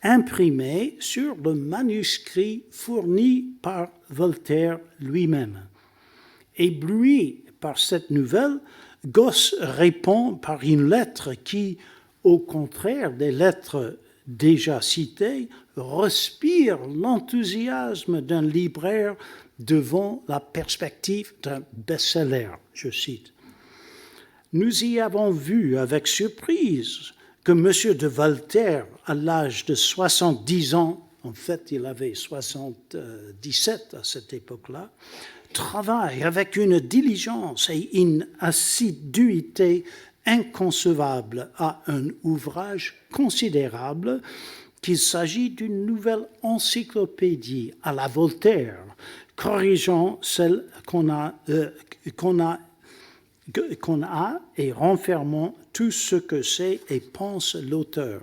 Speaker 3: imprimée sur le manuscrit fourni par Voltaire lui-même. Ébloui par cette nouvelle, Gosse répond par une lettre qui, au contraire des lettres déjà citées, respire l'enthousiasme d'un libraire devant la perspective d'un best-seller, je cite. Nous y avons vu avec surprise que M. de Voltaire, à l'âge de 70 ans, en fait il avait 77 à cette époque-là, travaille avec une diligence et une assiduité inconcevable à un ouvrage considérable, qu'il s'agit d'une nouvelle encyclopédie à la Voltaire, corrigeant celle qu'on a et renfermant tout ce que sait et pense l'auteur.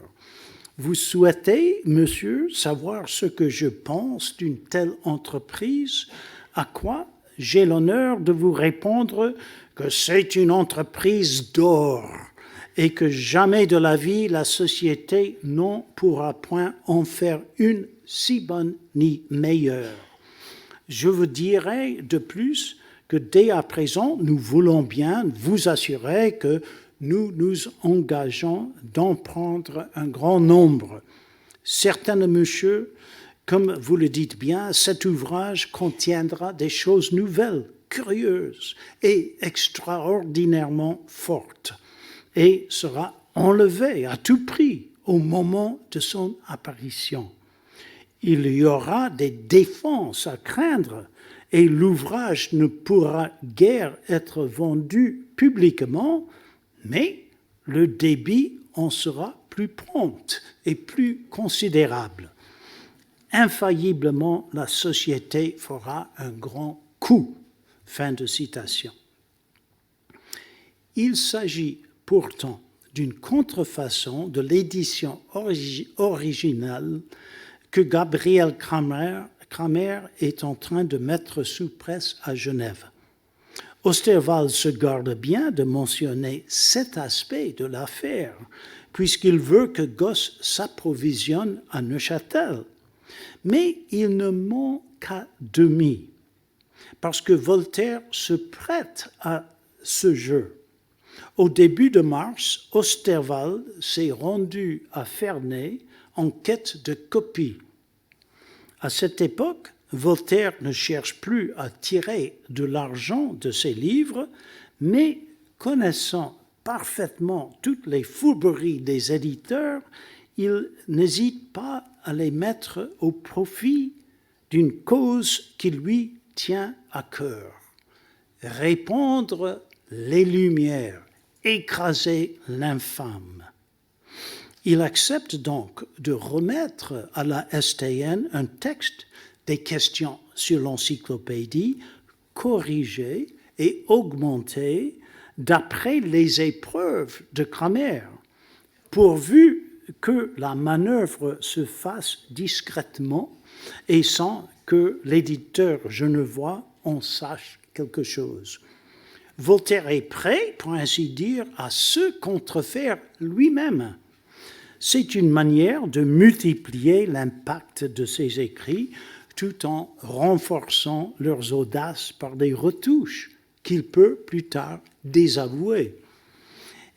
Speaker 3: Vous souhaitez, monsieur, savoir ce que je pense d'une telle entreprise, à quoi j'ai l'honneur de vous répondre que c'est une entreprise d'or et que jamais de la vie la société n'en pourra point en faire une si bonne ni meilleure. Je vous dirai de plus que dès à présent, nous voulons bien vous assurer que nous nous engageons d'en prendre un grand nombre. Certainement, monsieur, comme vous le dites bien, cet ouvrage contiendra des choses nouvelles, curieuses et extraordinairement fortes, et sera enlevé à tout prix au moment de son apparition. Il y aura des défenses à craindre, et l'ouvrage ne pourra guère être vendu publiquement, mais le débit en sera plus prompt et plus considérable. Infailliblement, la société fera un grand coup. Fin de citation. Il s'agit pourtant d'une contrefaçon de l'édition originale que Gabriel Cramer est en train de mettre sous presse à Genève. Osterwald se garde bien de mentionner cet aspect de l'affaire, puisqu'il veut que Gosse s'approvisionne à Neuchâtel. Mais il ne ment qu'à demi, parce que Voltaire se prête à ce jeu. Au début de mars, Osterwald s'est rendu à Ferney en quête de copies. À cette époque, Voltaire ne cherche plus à tirer de l'argent de ses livres, mais connaissant parfaitement toutes les fourberies des éditeurs, il n'hésite pas à les mettre au profit d'une cause qui lui tient à cœur. Répandre les lumières, écraser l'infâme. Il accepte donc de remettre à la STN un texte des questions sur l'encyclopédie, corrigé et augmenté d'après les épreuves de Cramer, pourvu que la manœuvre se fasse discrètement et sans que l'éditeur genevois en sache quelque chose. Voltaire est prêt, pour ainsi dire, à se contrefaire lui-même. C'est une manière de multiplier l'impact de ses écrits tout en renforçant leurs audaces par des retouches qu'il peut plus tard désavouer.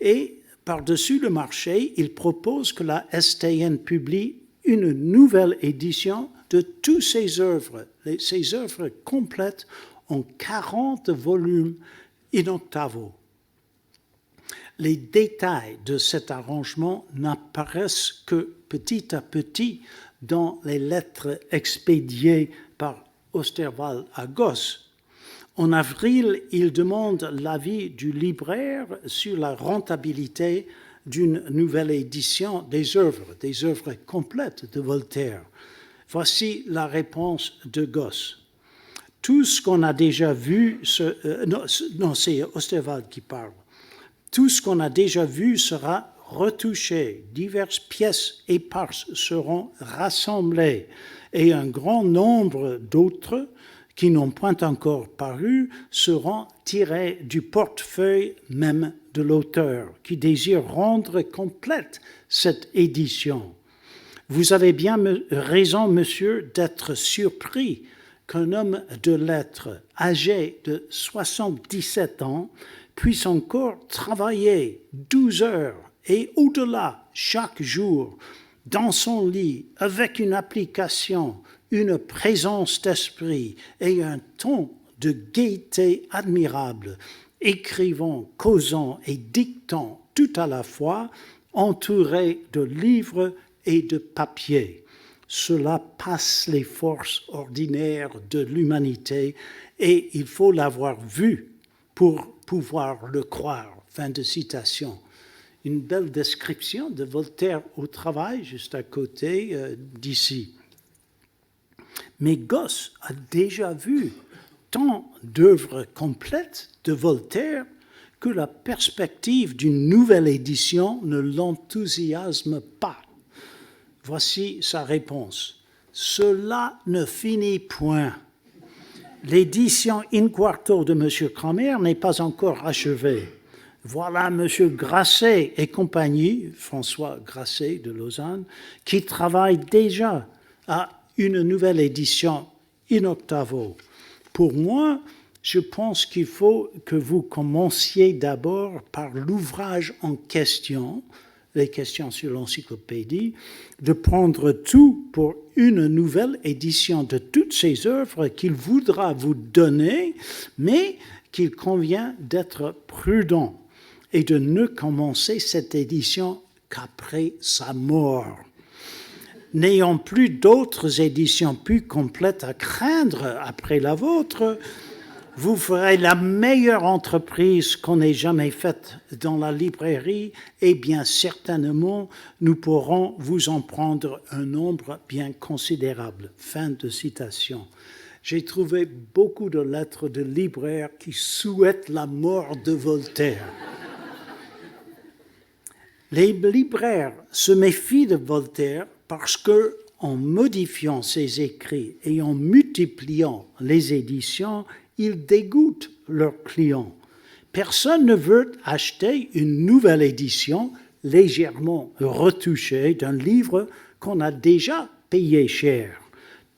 Speaker 3: Et par-dessus le marché, il propose que la STN publie une nouvelle édition de toutes ses œuvres complètes en 40 volumes in octavo. les détails de cet arrangement n'apparaissent que petit à petit dans les lettres expédiées par Osterwald à Gosse. En avril, il demande l'avis du libraire sur la rentabilité d'une nouvelle édition des œuvres complètes de Voltaire. Voici la réponse de Gosse. Tout ce qu'on a déjà vu, c'est Osterwald qui parle. Tout ce qu'on a déjà vu sera retouché, diverses pièces éparses seront rassemblées et un grand nombre d'autres qui n'ont point encore paru seront tirées du portefeuille même de l'auteur qui désire rendre complète cette édition. Vous avez bien raison, monsieur, d'être surpris qu'un homme de lettres âgé de 77 ans puisse encore travailler 12 heures et au-delà chaque jour dans son lit avec une application, une présence d'esprit et un ton de gaieté admirable, écrivant, causant et dictant tout à la fois, entouré de livres et de papier. Cela passe les forces ordinaires de l'humanité et il faut l'avoir vu pour pouvoir le croire. Fin de citation. Une belle description de Voltaire au travail, juste à côté d'ici. Mais Gosse a déjà vu tant d'œuvres complètes de Voltaire que la perspective d'une nouvelle édition ne l'enthousiasme pas. Voici sa réponse. Cela ne finit point. L'édition in quarto de M. Cramer n'est pas encore achevée. Voilà M. Grasset et compagnie, François Grasset de Lausanne, qui travaille déjà à une nouvelle édition in octavo. Pour moi, je pense qu'il faut que vous commenciez d'abord par l'ouvrage en question, les questions sur l'encyclopédie, de prendre tout pour une nouvelle édition de toutes ces œuvres qu'il voudra vous donner, mais qu'il convient d'être prudent et de ne commencer cette édition qu'après sa mort. N'ayant plus d'autres éditions plus complètes à craindre après la vôtre, vous ferez la meilleure entreprise qu'on ait jamais faite dans la librairie et bien certainement, nous pourrons vous en prendre un nombre bien considérable. Fin de citation. J'ai trouvé beaucoup de lettres de libraires qui souhaitent la mort de Voltaire. Les libraires se méfient de Voltaire parce que, en modifiant ses écrits et en multipliant les éditions, ils dégoûtent leurs clients. Personne ne veut acheter une nouvelle édition légèrement retouchée d'un livre qu'on a déjà payé cher.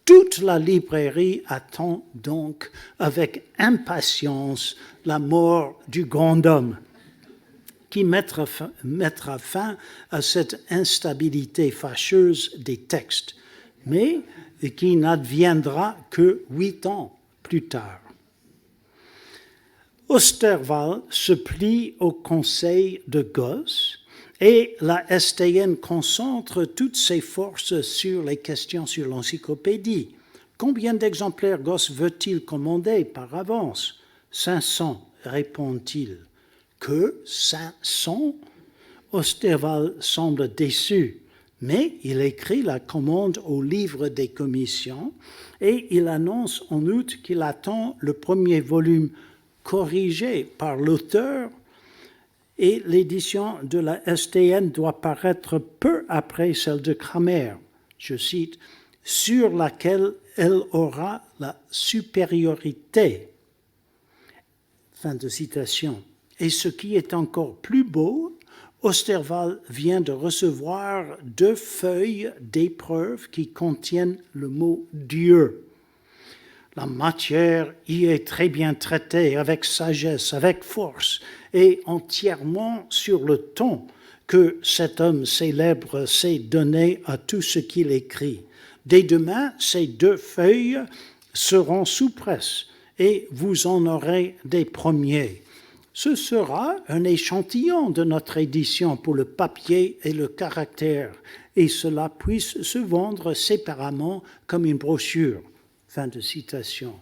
Speaker 3: Toute la librairie attend donc avec impatience la mort du grand homme qui mettra fin à cette instabilité fâcheuse des textes, mais qui n'adviendra que 8 ans plus tard. Osterwald se plie au conseil de Gosse et la STN concentre toutes ses forces sur les questions sur l'encyclopédie. Combien d'exemplaires Gosse veut-il commander par avance ? 500, répond-il. Que 500 ? Osterwald semble déçu, mais il écrit la commande au livre des commissions et il annonce en août qu'il attend le premier volume corrigé par l'auteur et l'édition de la STN doit paraître peu après celle de Cramer, je cite, « sur laquelle elle aura la supériorité ». Fin de citation. Et ce qui est encore plus beau, Osterwald vient de recevoir 2 feuilles d'épreuves qui contiennent le mot « Dieu ». La matière y est très bien traitée, avec sagesse, avec force, et entièrement sur le ton que cet homme célèbre sait donner à tout ce qu'il écrit. Dès demain, ces 2 feuilles seront sous presse, et vous en aurez des premiers. Ce sera un échantillon de notre édition pour le papier et le caractère, et cela puisse se vendre séparément comme une brochure. » Fin de citation.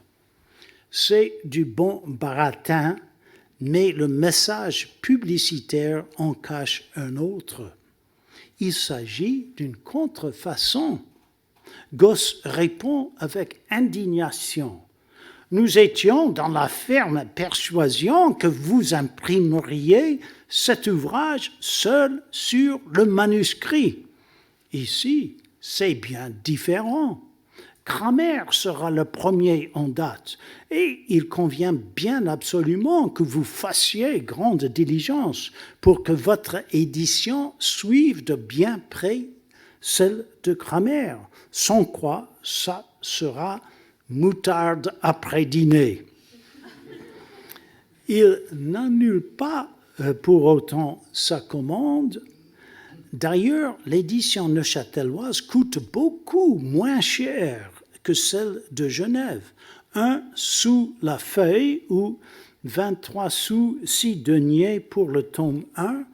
Speaker 3: C'est du bon baratin, mais le message publicitaire en cache un autre. Il s'agit d'une contrefaçon. Gosse répond avec indignation. « Nous étions dans la ferme persuasion que vous imprimeriez cet ouvrage seul sur le manuscrit. Ici, c'est bien différent. Cramer sera le premier en date, et il convient bien absolument que vous fassiez grande diligence pour que votre édition suive de bien près celle de Cramer, sans quoi ça sera moutarde après dîner. » Il n'annule pas pour autant sa commande. D'ailleurs, l'édition neuchâteloise coûte beaucoup moins cher que celle de Genève. 1 sou la feuille ou 23 sous 6 deniers pour le tome 1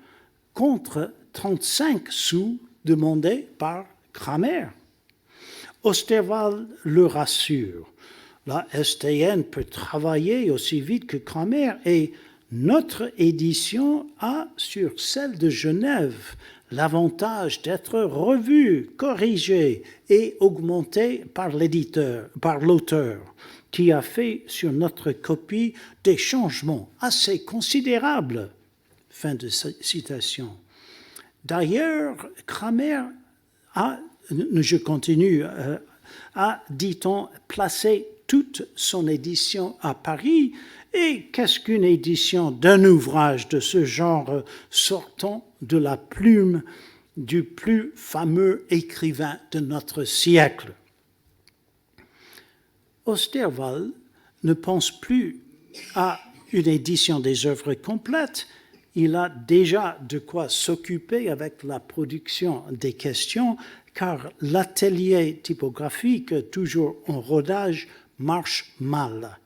Speaker 3: contre 35 sous demandés par Cramer. Osterwald le rassure. La STN peut travailler aussi vite que Cramer et notre édition a, sur celle de Genève, l'avantage d'être revue, corrigée et augmentée par l'auteur, qui a fait sur notre copie des changements assez considérables. Fin de citation. D'ailleurs, Cramer a, je continue, a, dit-on, placé toute son édition à Paris. Et qu'est-ce qu'une édition d'un ouvrage de ce genre sortant de la plume du plus fameux écrivain de notre siècle? Osterwald ne pense plus à une édition des œuvres complètes. Il a déjà de quoi s'occuper avec la production des questions, car l'atelier typographique, toujours en rodage, marche mal.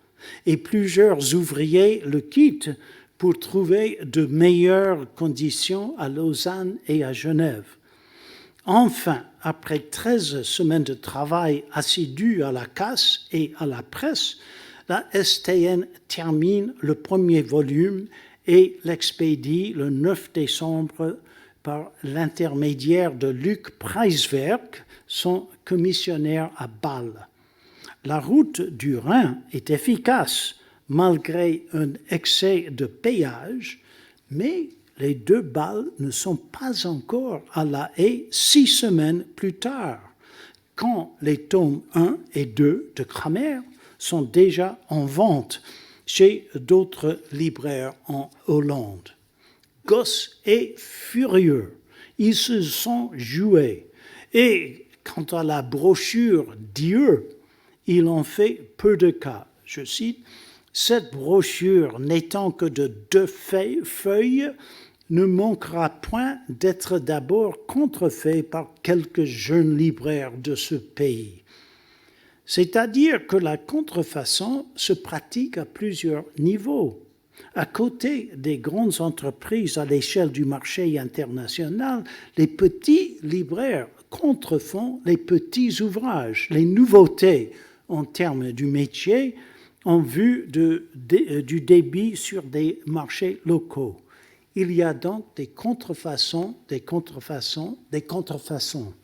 Speaker 3: Et plusieurs ouvriers le quittent pour trouver de meilleures conditions à Lausanne et à Genève. Enfin, après 13 semaines de travail assidu à la casse et à la presse, la STN termine le premier volume et l'expédie le 9 décembre par l'intermédiaire de Luc Preiswerk, son commissionnaire à Bâle. La route du Rhin est efficace, malgré un excès de péage, mais les 2 balles ne sont pas encore à La Haye 6 semaines plus tard, quand les tomes 1 et 2 de Cramer sont déjà en vente chez d'autres libraires en Hollande. Gosse est furieux, ils se sont joués, et quant à la brochure Dieu, il en fait peu de cas. Je cite, « Cette brochure n'étant que de 2 feuilles, ne manquera point d'être d'abord contrefaite par quelques jeunes libraires de ce pays. » C'est-à-dire que la contrefaçon se pratique à plusieurs niveaux. À côté des grandes entreprises à l'échelle du marché international, les petits libraires contrefont les petits ouvrages, les nouveautés en termes du métier, en vue du débit sur des marchés locaux. Il y a donc des contrefaçons, des contrefaçons, des contrefaçons.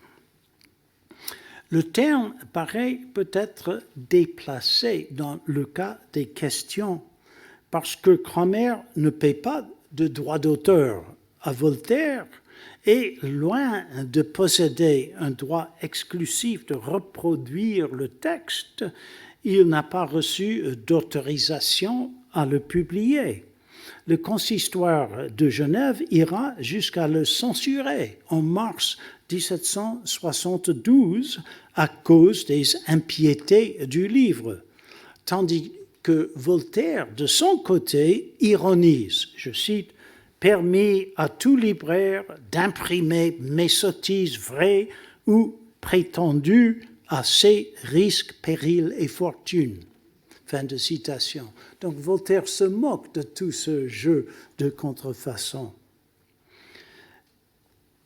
Speaker 3: Le terme paraît peut-être déplacé dans le cas des questions, parce que Cramer ne paie pas de droit d'auteur à Voltaire et, loin de posséder un droit exclusif de reproduire le texte, il n'a pas reçu d'autorisation à le publier. Le consistoire de Genève ira jusqu'à le censurer en mars 1772 à cause des impiétés du livre, tandis que Voltaire, de son côté, ironise, je cite, « permis à tout libraire d'imprimer mes sottises vraies ou prétendues à ses risques, périls et fortunes ». Fin de citation. Donc Voltaire se moque de tout ce jeu de contrefaçon.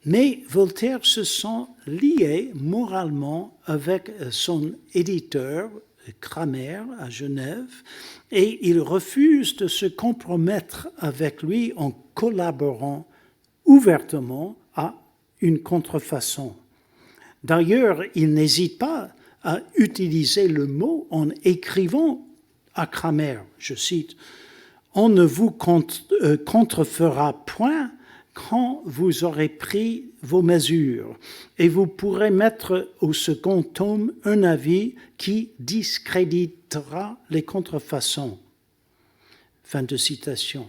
Speaker 3: Mais Voltaire se sent lié moralement avec son éditeur, Cramer, à Genève, et il refuse de se compromettre avec lui en collaborant ouvertement à une contrefaçon. D'ailleurs, il n'hésite pas à utiliser le mot en écrivant à Cramer, je cite, « On ne vous contrefera point quand vous aurez pris vos mesures, et vous pourrez mettre au second tome un avis qui discréditera les contrefaçons. » Fin de citation.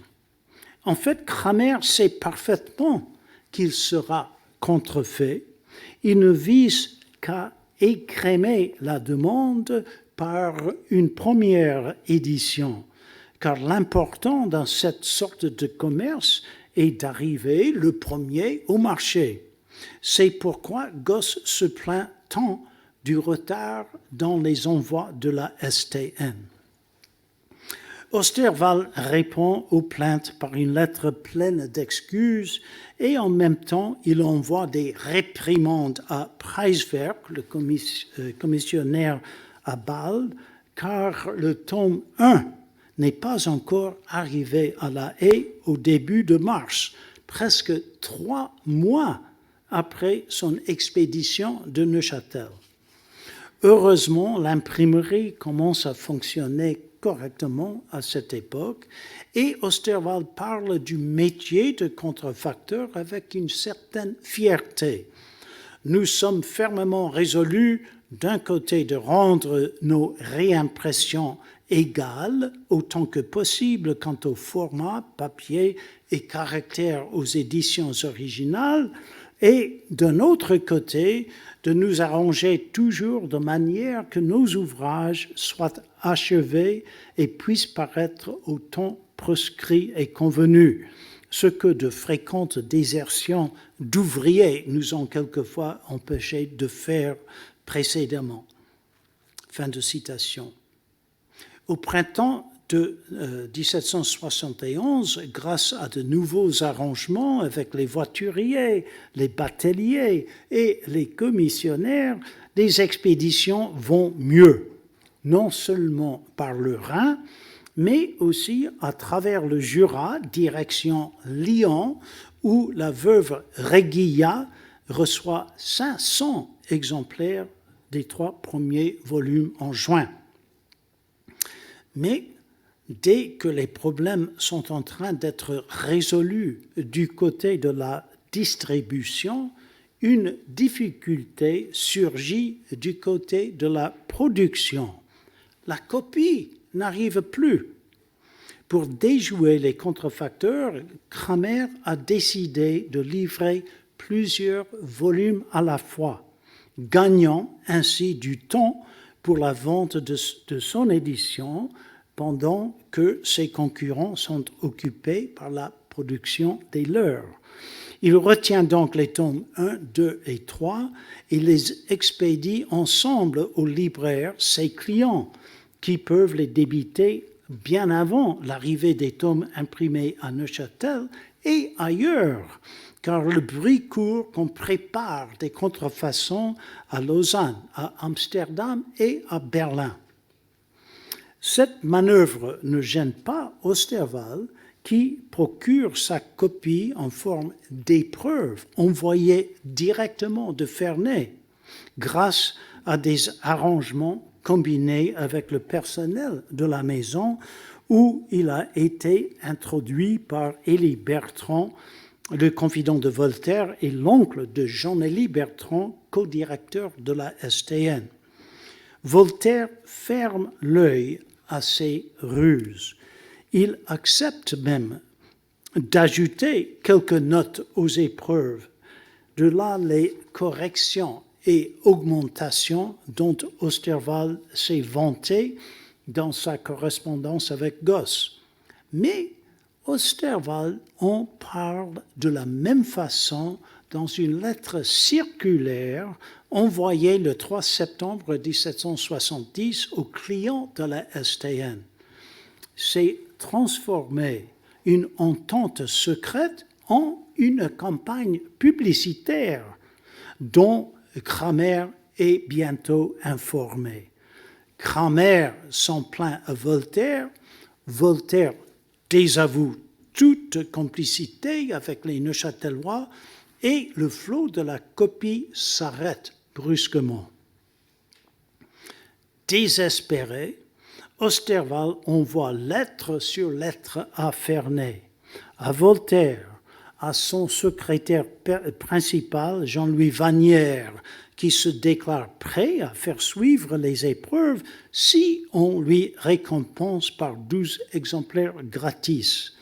Speaker 3: En fait, Cramer sait parfaitement qu'il sera contrefait. Il ne vise qu'à écrémer la demande par une première édition, car l'important dans cette sorte de commerce est d'arriver le premier au marché. C'est pourquoi Gosse se plaint tant du retard dans les envois de la STN. Osterwald répond aux plaintes par une lettre pleine d'excuses et en même temps il envoie des réprimandes à Preiswerk, le commissionnaire à Bâle, car le tome 1 n'est pas encore arrivé à La Haye au début de mars, presque 3 mois après son expédition de Neuchâtel. Heureusement, l'imprimerie commence à fonctionner correctement à cette époque et Osterwald parle du métier de contrefacteur avec une certaine fierté. Nous sommes fermement résolus d'un côté de rendre nos réimpressions égales autant que possible quant au format, papier et caractère aux éditions originales et d'un autre côté de nous arranger toujours de manière que nos ouvrages soient achevés et puissent paraître au temps proscrit et convenu, ce que de fréquentes désertions d'ouvriers nous ont quelquefois empêchés de faire précédemment. Fin de citation. Au printemps de 1771, grâce à de nouveaux arrangements avec les voituriers, les bateliers et les commissionnaires, les expéditions vont mieux, non seulement par le Rhin, mais aussi à travers le Jura, direction Lyon, où la veuve Réguillat reçoit 500 exemplaires des 3 premiers volumes en juin. Mais dès que les problèmes sont en train d'être résolus du côté de la distribution, une difficulté surgit du côté de la production. La copie n'arrive plus. Pour déjouer les contrefacteurs, Cramer a décidé de livrer plusieurs volumes à la fois, gagnant ainsi du temps pour la vente de son édition pendant que ses concurrents sont occupés par la production des leurs. Il retient donc les tomes 1, 2 et 3 et les expédie ensemble aux libraires, ses clients, qui peuvent les débiter bien avant l'arrivée des tomes imprimés à Neuchâtel et ailleurs, car le bruit court qu'on prépare des contrefaçons à Lausanne, à Amsterdam et à Berlin. Cette manœuvre ne gêne pas Osterwald, qui procure sa copie en forme d'épreuve envoyée directement de Ferney, grâce à des arrangements combinés avec le personnel de la maison, où il a été introduit par Élie Bertrand, le confident de Voltaire et l'oncle de Jean-Élie Bertrand, co-directeur de la STN. Voltaire ferme l'œil à ces ruses. Il accepte même d'ajouter quelques notes aux épreuves. De là les corrections et augmentations dont Osterwald s'est vanté dans sa correspondance avec Gosse. Mais Osterwald en parle de la même façon dans une lettre circulaire envoyée le 3 septembre 1770 aux clients de la STN. C'est transformer une entente secrète en une campagne publicitaire dont Cramer est bientôt informé. Cramer s'en plaint à Voltaire. Voltaire désavoue toute complicité avec les Neuchâtelois et le flot de la copie s'arrête brusquement. Désespéré, Osterwald envoie lettre sur lettre à Ferney, à Voltaire, à son secrétaire principal, Jean-Louis Vanière, qui se déclare prêt à faire suivre les épreuves si on lui récompense par 12 exemplaires gratis.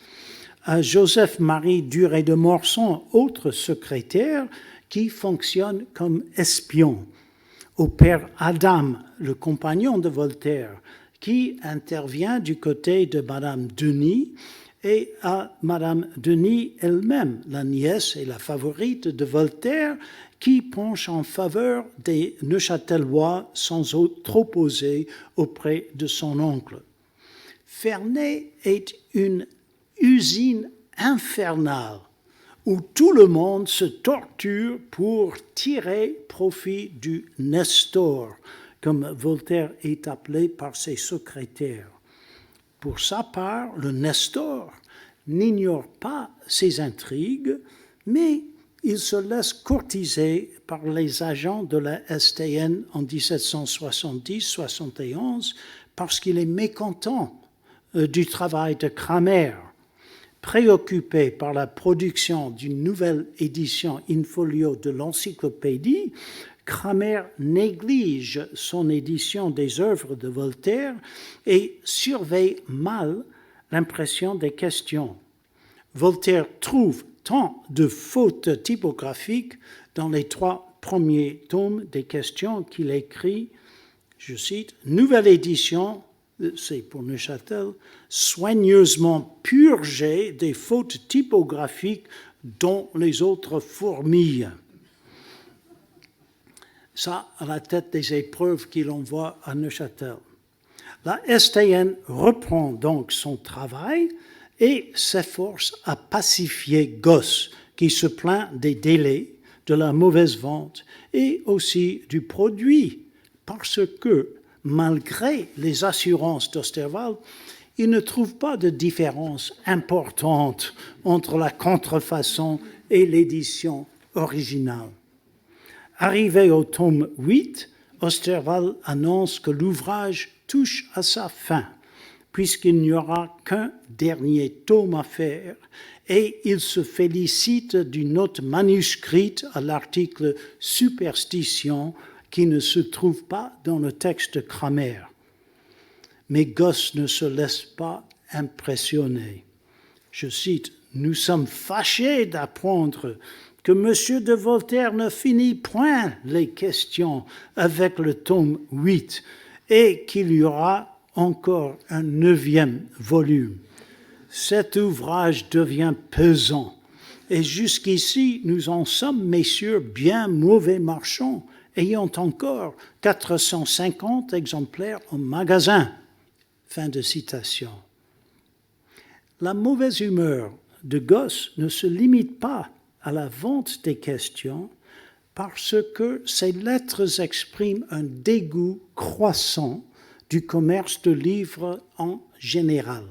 Speaker 3: À Joseph-Marie Duret de Morson, autre secrétaire, qui fonctionne comme espion. Au père Adam, le compagnon de Voltaire, qui intervient du côté de Madame Denis, et à Madame Denis elle-même, la nièce et la favorite de Voltaire, qui penche en faveur des Neuchâtelois sans trop oser auprès de son oncle. Ferney est une usine infernale où tout le monde se torture pour tirer profit du Nestor, comme Voltaire est appelé par ses secrétaires. Pour sa part, le Nestor n'ignore pas ses intrigues, mais il se laisse courtiser par les agents de la STN en 1770-71 parce qu'il est mécontent du travail de Cramer. Préoccupé par la production d'une nouvelle édition in-folio de l'encyclopédie, Cramer néglige son édition des œuvres de Voltaire et surveille mal l'impression des questions. Voltaire trouve tant de fautes typographiques dans les 3 premiers tomes des questions qu'il écrit, je cite, « Nouvelle édition », c'est pour Neuchâtel, « soigneusement purgée des fautes typographiques dont les autres fourmillent ». Ça, à la tête des épreuves qu'il envoie à Neuchâtel. La STN reprend donc son travail et s'efforce à pacifier Gosse, qui se plaint des délais, de la mauvaise vente et aussi du produit, parce que, malgré les assurances d'Osterwald, il ne trouve pas de différence importante entre la contrefaçon et l'édition originale. Arrivé au tome 8, Osterwald annonce que l'ouvrage touche à sa fin, puisqu'il n'y aura qu'un dernier tome à faire, et il se félicite d'une note manuscrite à l'article « Superstition » qui ne se trouve pas dans le texte de Cramer. Mais Gosse ne se laisse pas impressionner. Je cite, « Nous sommes fâchés d'apprendre que M. de Voltaire ne finit point les questions avec le tome 8 et qu'il y aura encore un 9e volume. Cet ouvrage devient pesant et jusqu'ici nous en sommes, messieurs, bien mauvais marchands, ayant encore 450 exemplaires au magasin. » Fin de citation. La mauvaise humeur de Gosse ne se limite pas à la vente des questions parce que ces lettres expriment un dégoût croissant du commerce de livres en général.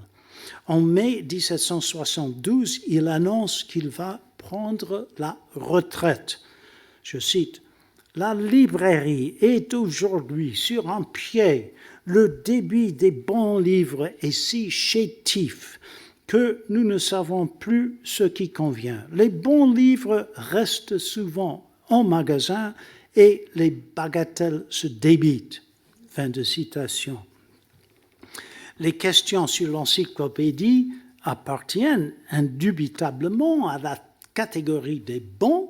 Speaker 3: En mai 1772, il annonce qu'il va prendre la retraite. Je cite, « La librairie est aujourd'hui sur un pied. Le débit des bons livres est si chétif que nous ne savons plus ce qui convient. Les bons livres restent souvent en magasin et les bagatelles se débitent. » Fin de citation. Les questions sur l'encyclopédie appartiennent indubitablement à la catégorie des bons,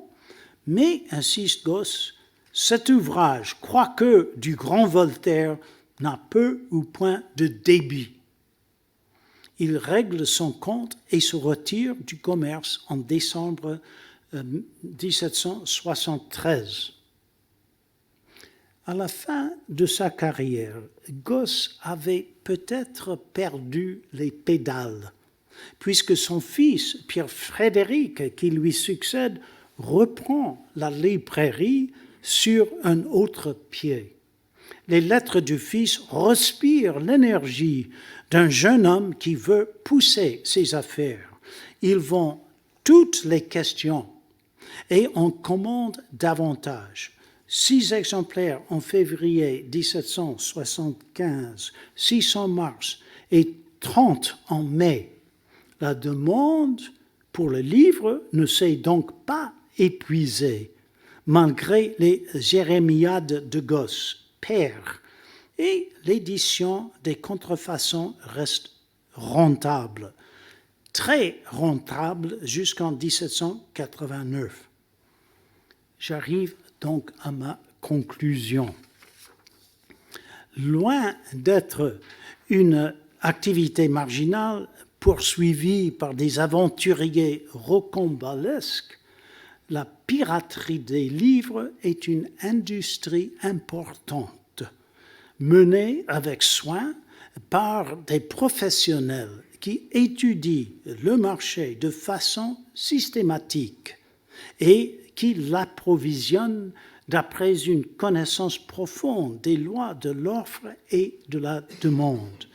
Speaker 3: mais, insiste Gosse, cet ouvrage, quoique du grand Voltaire, n'a peu ou point de débit. Il règle son compte et se retire du commerce en décembre 1773. À la fin de sa carrière, Gosse avait peut-être perdu les pédales, puisque son fils, Pierre-Frédéric, qui lui succède, reprend la librairie sur un autre pied. Les lettres du fils respirent l'énergie d'un jeune homme qui veut pousser ses affaires. Ils vont toutes les questions et on commande davantage. 6 exemplaires en février 1775, 6 en mars et 30 en mai. La demande pour le livre ne s'est donc pas épuisée, malgré les jérémiades de Gosse, père, et l'édition des contrefaçons reste rentable, très rentable jusqu'en 1789. J'arrive donc à ma conclusion. Loin d'être une activité marginale poursuivie par des aventuriers rocambolesques, la piraterie des livres est une industrie importante, menée avec soin par des professionnels qui étudient le marché de façon systématique et qui l'approvisionnent d'après une connaissance profonde des lois de l'offre et de la demande.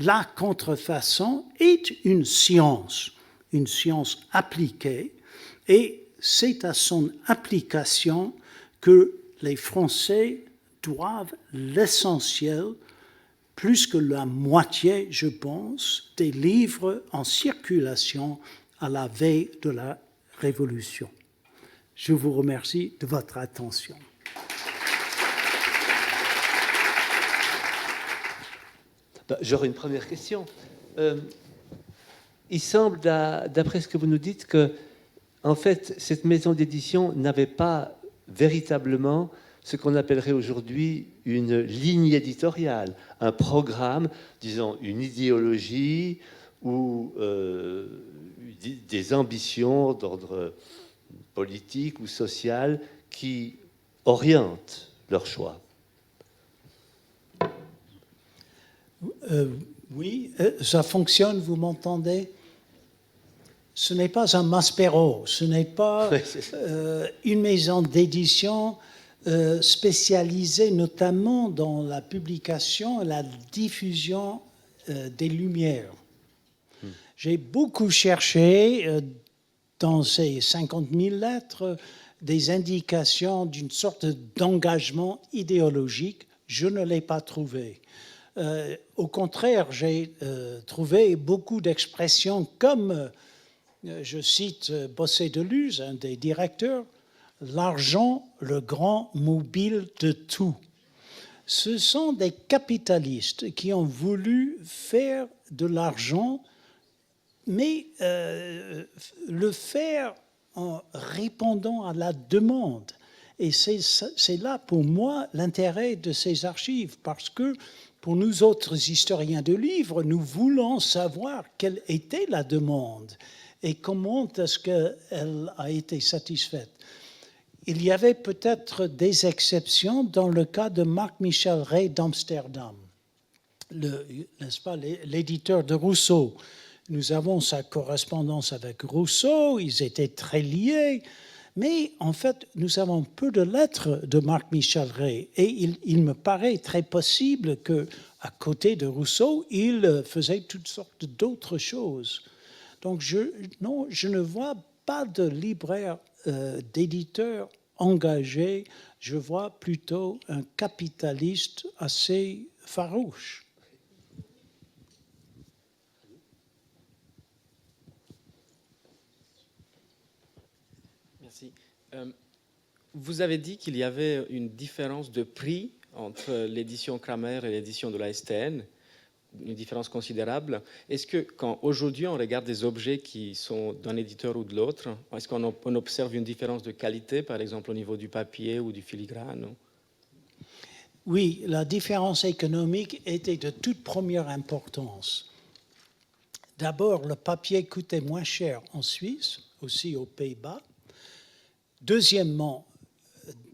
Speaker 3: La contrefaçon est une science appliquée, et c'est à son application que les Français doivent l'essentiel, plus que la moitié, je pense, des livres en circulation à la veille de la Révolution. Je vous remercie de votre attention.
Speaker 2: J'aurais une première question. Il semble, d'après ce que vous nous dites, que en fait, cette maison d'édition n'avait pas véritablement ce qu'on appellerait aujourd'hui une ligne éditoriale, un programme, disons une idéologie ou des ambitions d'ordre politique ou social qui orientent leur choix.
Speaker 3: Oui, ça fonctionne, vous m'entendez? Ce n'est pas un Maspero, ce n'est pas une maison d'édition spécialisée notamment dans la publication et la diffusion des Lumières. J'ai beaucoup cherché dans ces 50 000 lettres des indications d'une sorte d'engagement idéologique. Je ne l'ai pas trouvé. Au contraire, j'ai trouvé beaucoup d'expressions comme, je cite Bosset de Luz, un des directeurs, « l'argent, le grand mobile de tout ». Ce sont des capitalistes qui ont voulu faire de l'argent, mais le faire en répondant à la demande. Et c'est là, pour moi, l'intérêt de ces archives, parce que pour nous autres historiens de livres, nous voulons savoir quelle était la demande et comment est-ce qu'elle a été satisfaite. Il y avait peut-être des exceptions dans le cas de Marc-Michel Rey d'Amsterdam, n'est-ce pas, l'éditeur de Rousseau. Nous avons sa correspondance avec Rousseau, ils étaient très liés, mais en fait, nous avons peu de lettres de Marc-Michel Rey, et il me paraît très possible qu'à côté de Rousseau, il faisait toutes sortes d'autres choses. Donc, je ne vois pas de libraire, d'éditeur engagé, je vois plutôt un capitaliste assez farouche.
Speaker 4: Merci. Vous avez dit qu'il y avait une différence de prix entre l'édition Kramer et l'édition de la STN, une différence considérable. Est-ce que quand aujourd'hui on regarde des objets qui sont d'un éditeur ou de l'autre, est-ce qu'on observe une différence de qualité, par exemple au niveau du papier ou du filigrane?
Speaker 3: Oui, la différence économique était de toute première importance. D'abord, le papier coûtait moins cher en Suisse, aussi aux Pays-Bas. Deuxièmement,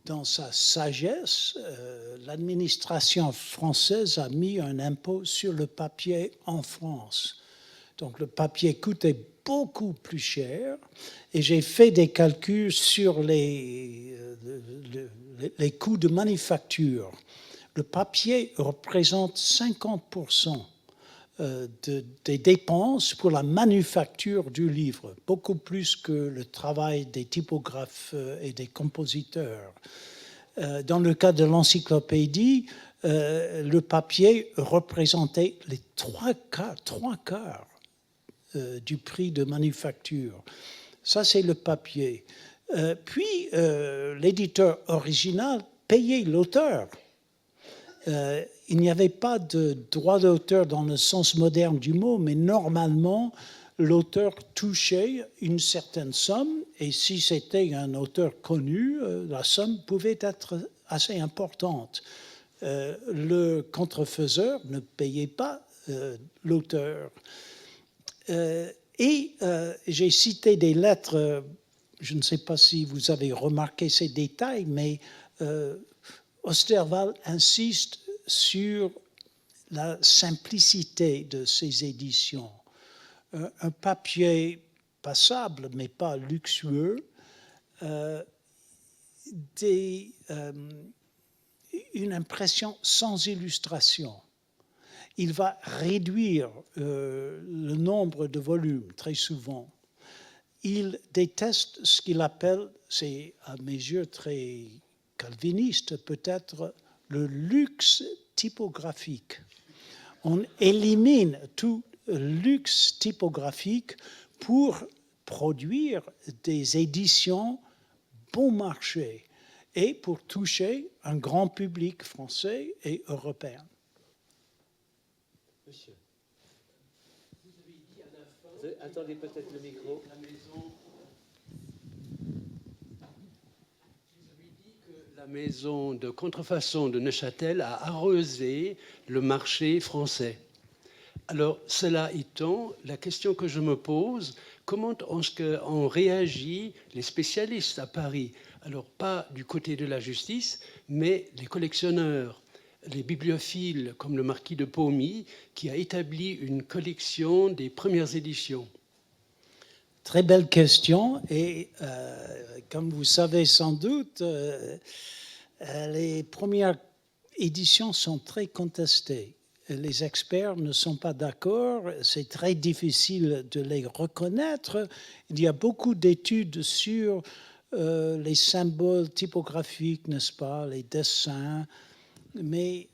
Speaker 3: dans sa sagesse, l'administration française a mis un impôt sur le papier en France. Donc le papier coûtait beaucoup plus cher et j'ai fait des calculs sur les coûts de manufacture. Le papier représente 50% des dépenses pour la manufacture du livre, beaucoup plus que le travail des typographes et des compositeurs. Dans le cas de l'encyclopédie, le papier représentait les trois quarts du prix de manufacture. Ça, c'est le papier. Puis, l'éditeur original payait l'auteur. Il n'y avait pas de droit d'auteur dans le sens moderne du mot, mais normalement, l'auteur touchait une certaine somme, et si c'était un auteur connu, la somme pouvait être assez importante. Le contrefaiseur ne payait pas l'auteur. Et j'ai cité des lettres, je ne sais pas si vous avez remarqué ces détails, mais Osterwald insiste sur la simplicité de ses éditions. Un papier passable, mais pas luxueux, une impression sans illustration. Il va réduire le nombre de volumes très souvent. Il déteste ce qu'il appelle, c'est à mes yeux très calviniste peut-être, le luxe typographique. On élimine tout luxe typographique pour produire des éditions bon marché et pour toucher un grand public français et européen.
Speaker 2: Monsieur, vous avez dit à la fin... Attendez peut-être le micro. La maison...
Speaker 5: La maison de contrefaçon de Neuchâtel a arrosé le marché français. Alors, cela étant, la question que je me pose, comment on réagit les spécialistes à Paris? Alors, pas du côté de la justice, mais les collectionneurs, les bibliophiles, comme le marquis de Paumy, qui a établi une collection des premières éditions.
Speaker 3: Très belle question, et comme vous savez sans doute, les premières éditions sont très contestées. Les experts ne sont pas d'accord, c'est très difficile de les reconnaître. Il y a beaucoup d'études sur les symboles typographiques, n'est-ce pas, les dessins, mais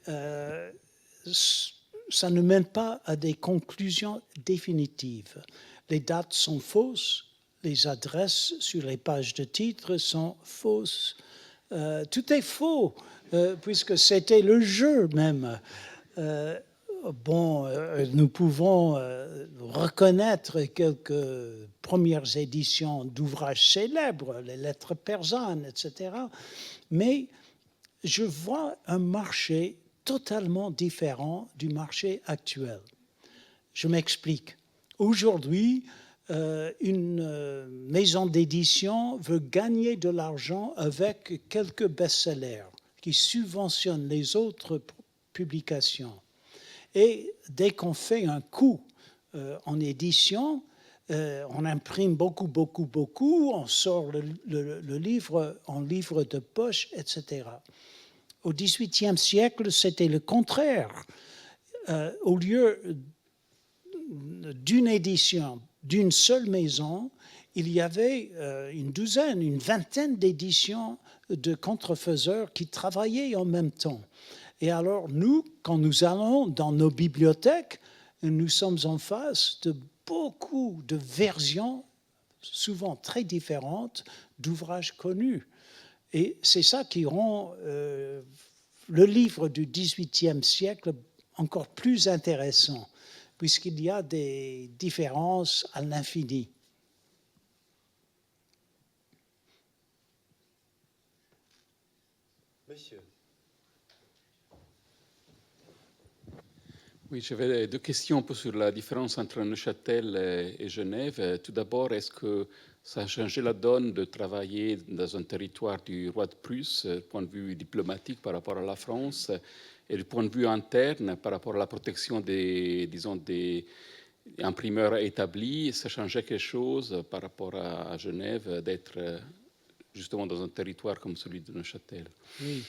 Speaker 3: ça ne mène pas à des conclusions définitives. Les dates sont fausses, les adresses sur les pages de titres sont fausses. Tout est faux, puisque c'était le jeu même. Nous pouvons reconnaître quelques premières éditions d'ouvrages célèbres, les lettres persanes, etc. Mais je vois un marché totalement différent du marché actuel. Je m'explique. Aujourd'hui, une maison d'édition veut gagner de l'argent avec quelques best-sellers qui subventionnent les autres publications. Et dès qu'on fait un coup en édition, on imprime beaucoup, on sort le livre en livre de poche, etc. Au XVIIIe siècle, c'était le contraire. Au lieu d'une édition d'une seule maison, il y avait une vingtaine d'éditions de contrefaiseurs qui travaillaient en même temps. Et alors, nous, quand nous allons dans nos bibliothèques, nous sommes en face de beaucoup de versions, souvent très différentes, d'ouvrages connus. Et c'est ça qui rend le livre du XVIIIe siècle encore plus intéressant, puisqu'il y a des différences à l'infini.
Speaker 2: Monsieur.
Speaker 6: Oui, j'avais deux questions un peu sur la différence entre Neuchâtel et Genève. Tout d'abord, est-ce que ça a changé la donne de travailler dans un territoire du roi de Prusse, du point de vue diplomatique par rapport à la France, et du point de vue interne par rapport à la protection des, disons, des imprimeurs établis? Ça changeait quelque chose par rapport à Genève d'être justement dans un territoire comme celui de Neuchâtel?
Speaker 3: Oui.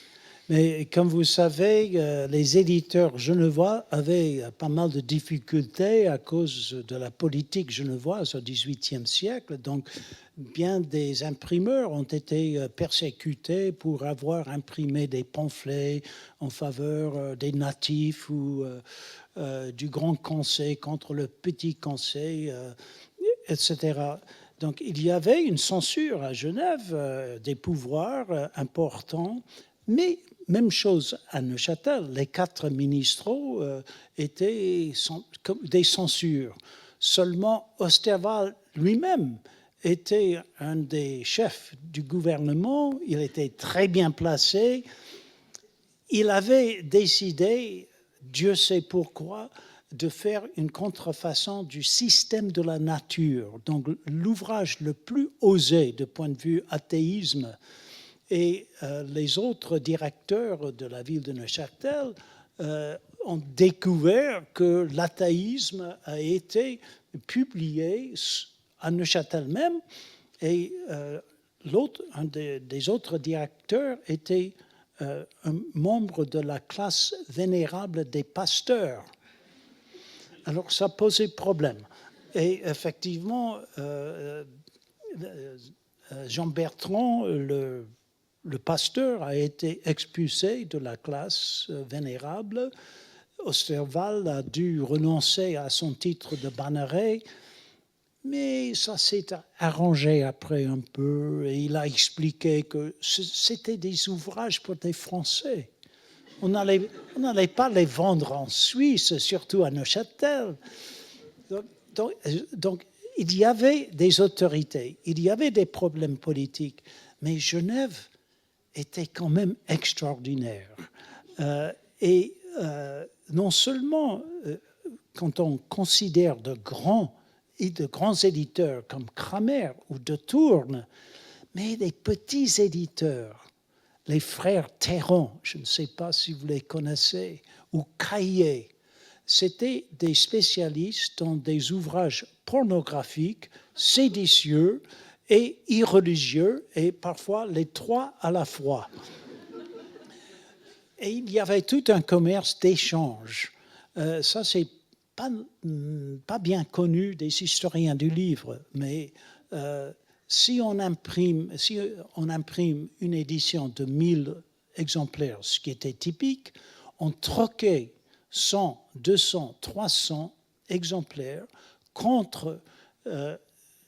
Speaker 3: Mais comme vous savez, les éditeurs genevois avaient pas mal de difficultés à cause de la politique genevoise au XVIIIe siècle. Donc, bien des imprimeurs ont été persécutés pour avoir imprimé des pamphlets en faveur des natifs ou du Grand Conseil contre le Petit Conseil, etc. Donc, il y avait une censure à Genève des pouvoirs importants, mais même chose à Neuchâtel. Les 4 ministres étaient comme des censures. Seulement, Osterwald lui-même était un des chefs du gouvernement. Il était très bien placé. Il avait décidé, Dieu sait pourquoi, de faire une contrefaçon du système de la nature. Donc, l'ouvrage le plus osé de point de vue athéisme. Et les autres directeurs de la ville de Neuchâtel ont découvert que l'athéisme a été publié à Neuchâtel même. Et un des autres directeurs était un membre de la classe vénérable des pasteurs. Alors ça posait problème. Et effectivement, Jean Bertrand, le pasteur, a été expulsé de la classe vénérable. Osterwald a dû renoncer à son titre de banneret, mais ça s'est arrangé après un peu, et il a expliqué que c'était des ouvrages pour des Français. On n'allait pas les vendre en Suisse, surtout à Neuchâtel. Donc, il y avait des autorités, il y avait des problèmes politiques, mais Genève était quand même extraordinaire. Et non seulement quand on considère de grands éditeurs comme Cramer ou de Tourne, mais des petits éditeurs, les frères Théron, je ne sais pas si vous les connaissez, ou Caillet, c'était des spécialistes dans des ouvrages pornographiques, séditieux et irreligieux, et parfois les trois à la fois. Et il y avait tout un commerce d'échange. Ça, c'est pas bien connu des historiens du livre, mais si on imprime une édition de 1000 exemplaires, ce qui était typique, on troquait 100, 200, 300 exemplaires contre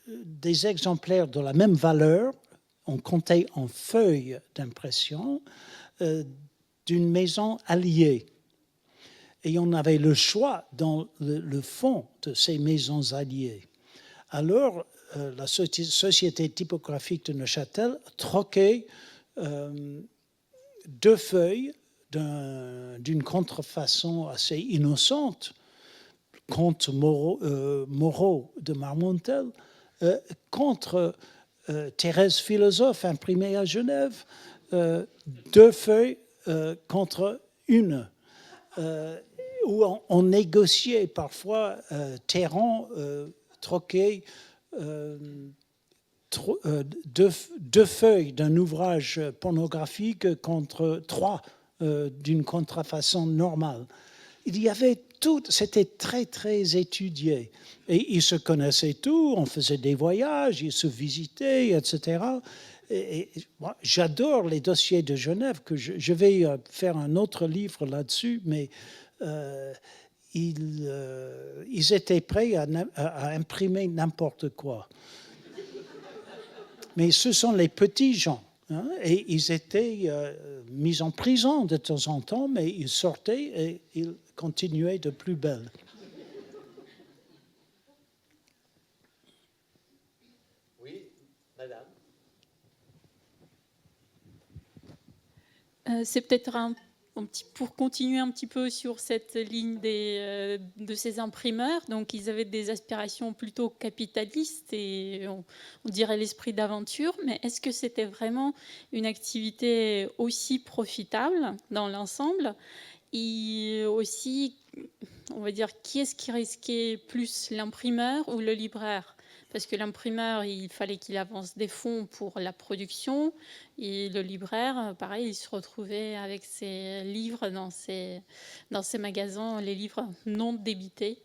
Speaker 3: des exemplaires de la même valeur, on comptait en feuilles d'impression, d'une maison alliée. Et on avait le choix dans le fond de ces maisons alliées. Alors, la Société typographique de Neuchâtel troquait 2 feuilles d'une contrefaçon assez innocente, Comte Moreau de Marmontel, contre Thérèse Philosophe, imprimée à Genève, 2 feuilles contre une, où on négociait parfois. Théron troquait 2 feuilles d'un ouvrage pornographique contre 3 d'une contrefaçon normale. Il y avait tout, c'était très, très étudié. Et ils se connaissaient tous, on faisait des voyages, ils se visitaient, etc. Et moi, j'adore les dossiers de Genève, que je vais faire un autre livre là-dessus, mais ils étaient prêts à imprimer n'importe quoi. Mais ce sont les petits gens, hein, et ils étaient mis en prison de temps en temps, mais ils sortaient et ils continuaient de plus belle.
Speaker 2: Oui, madame.
Speaker 7: C'est peut-être un pour continuer un petit peu sur cette ligne de ces imprimeurs, donc ils avaient des aspirations plutôt capitalistes et on dirait l'esprit d'aventure, mais est-ce que c'était vraiment une activité aussi profitable dans l'ensemble? Et aussi, on va dire, qui est-ce qui risquait plus, l'imprimeur ou le libraire? Parce que l'imprimeur, il fallait qu'il avance des fonds pour la production, et le libraire, pareil, il se retrouvait avec ses livres dans ses magasins, les livres non débités.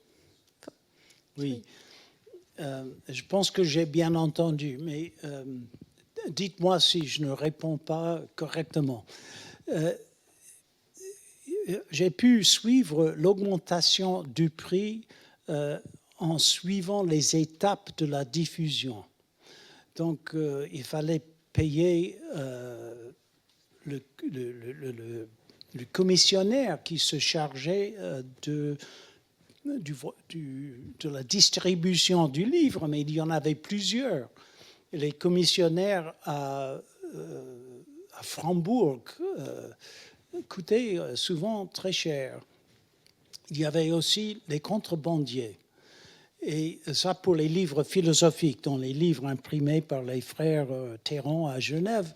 Speaker 3: Oui, je pense que j'ai bien entendu, mais dites-moi si je ne réponds pas correctement. J'ai pu suivre l'augmentation du prix en suivant les étapes de la diffusion. Donc, il fallait payer le commissionnaire qui se chargeait de la distribution du livre, mais il y en avait plusieurs. Et les commissionnaires à Frambourg coûtaient souvent très cher. Il y avait aussi les contrebandiers. Et ça pour les livres philosophiques, dont les livres imprimés par les frères Théron à Genève.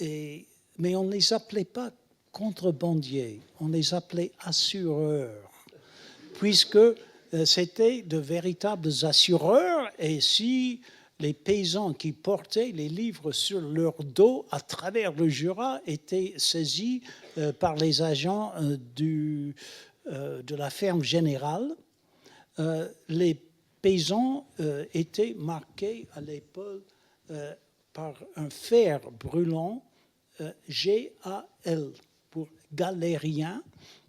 Speaker 3: Mais on ne les appelait pas contrebandiers, on les appelait assureurs, puisque c'était de véritables assureurs. Et si les paysans qui portaient les livres sur leur dos à travers le Jura étaient saisis par les agents de la ferme générale, les paysans étaient marqués à l'épaule par un fer brûlant, GAL, pour galériens,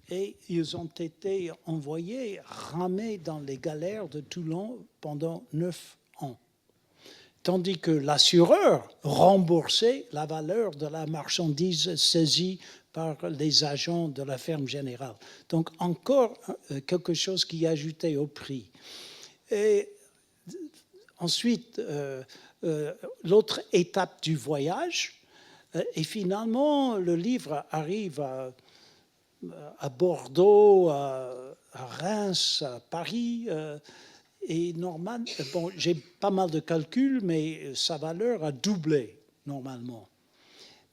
Speaker 3: et ils ont été envoyés ramer dans les galères de Toulon pendant 9 ans. Tandis que l'assureur remboursait la valeur de la marchandise saisie par les agents de la ferme générale. Donc encore quelque chose qui ajoutait au prix. Et ensuite, l'autre étape du voyage, et finalement le livre arrive à Bordeaux, à Reims, à Paris, et normalement, bon, j'ai pas mal de calculs, mais sa valeur a doublé normalement.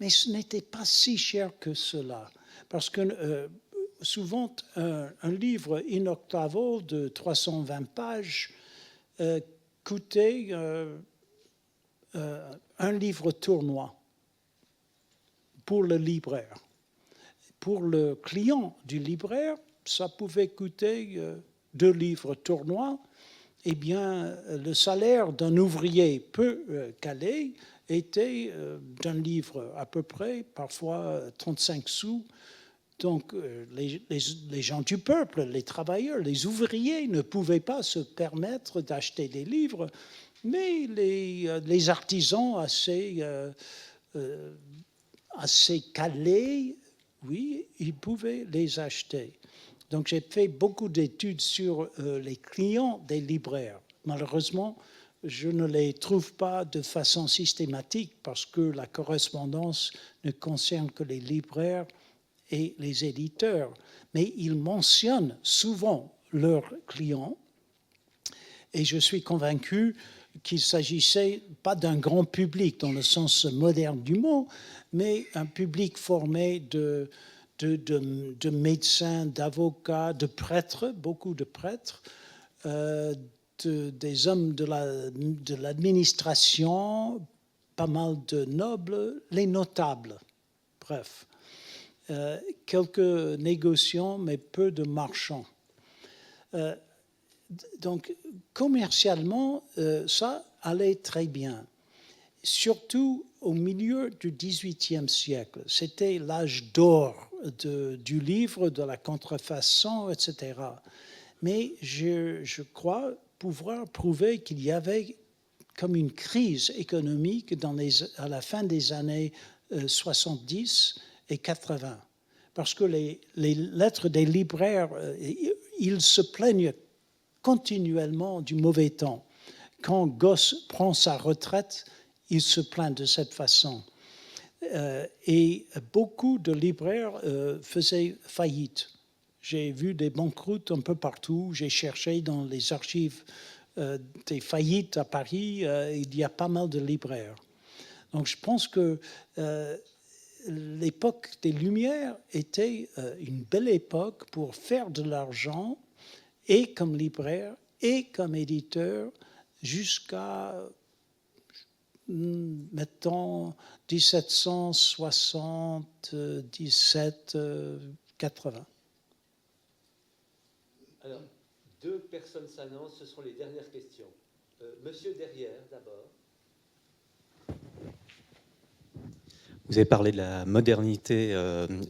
Speaker 3: Mais ce n'était pas si cher que cela, parce que souvent un livre in octavo de 320 pages coûtait un livre tournoi pour le libraire. Pour le client du libraire, ça pouvait coûter 2 livres tournois. Eh bien, le salaire d'un ouvrier peu calé était d'un livre à peu près, parfois 35 sous. Donc, les gens du peuple, les travailleurs, les ouvriers ne pouvaient pas se permettre d'acheter des livres, mais les artisans assez calés, oui, ils pouvaient les acheter. Donc, j'ai fait beaucoup d'études sur les clients des libraires. Malheureusement, je ne les trouve pas de façon systématique parce que la correspondance ne concerne que les libraires et les éditeurs. Mais ils mentionnent souvent leurs clients et je suis convaincu qu'il s'agissait pas d'un grand public dans le sens moderne du mot, mais un public formé de médecins, d'avocats, de prêtres, beaucoup de prêtres, des hommes de l'administration, pas mal de nobles, les notables, bref. Quelques négociants, mais peu de marchands. Donc, commercialement, ça allait très bien. Surtout au milieu du XVIIIe siècle. C'était l'âge d'or du livre, de la contrefaçon, etc. Mais je crois pouvoir prouver qu'il y avait comme une crise économique à la fin des années 70 et 80. Parce que les lettres des libraires, ils se plaignent continuellement du mauvais temps. Quand Gosse prend sa retraite, il se plaint de cette façon. et beaucoup de libraires faisaient faillite. J'ai vu des banqueroutes un peu partout. J'ai cherché dans les archives des faillites à Paris. Il y a pas mal de libraires. Donc je pense que l'époque des Lumières était une belle époque pour faire de l'argent, et comme libraire, et comme éditeur, jusqu'à, mettons, 1777, 80.
Speaker 2: Alors, 2 personnes s'annoncent, ce seront les dernières questions. Monsieur derrière, d'abord.
Speaker 8: Vous avez parlé de la modernité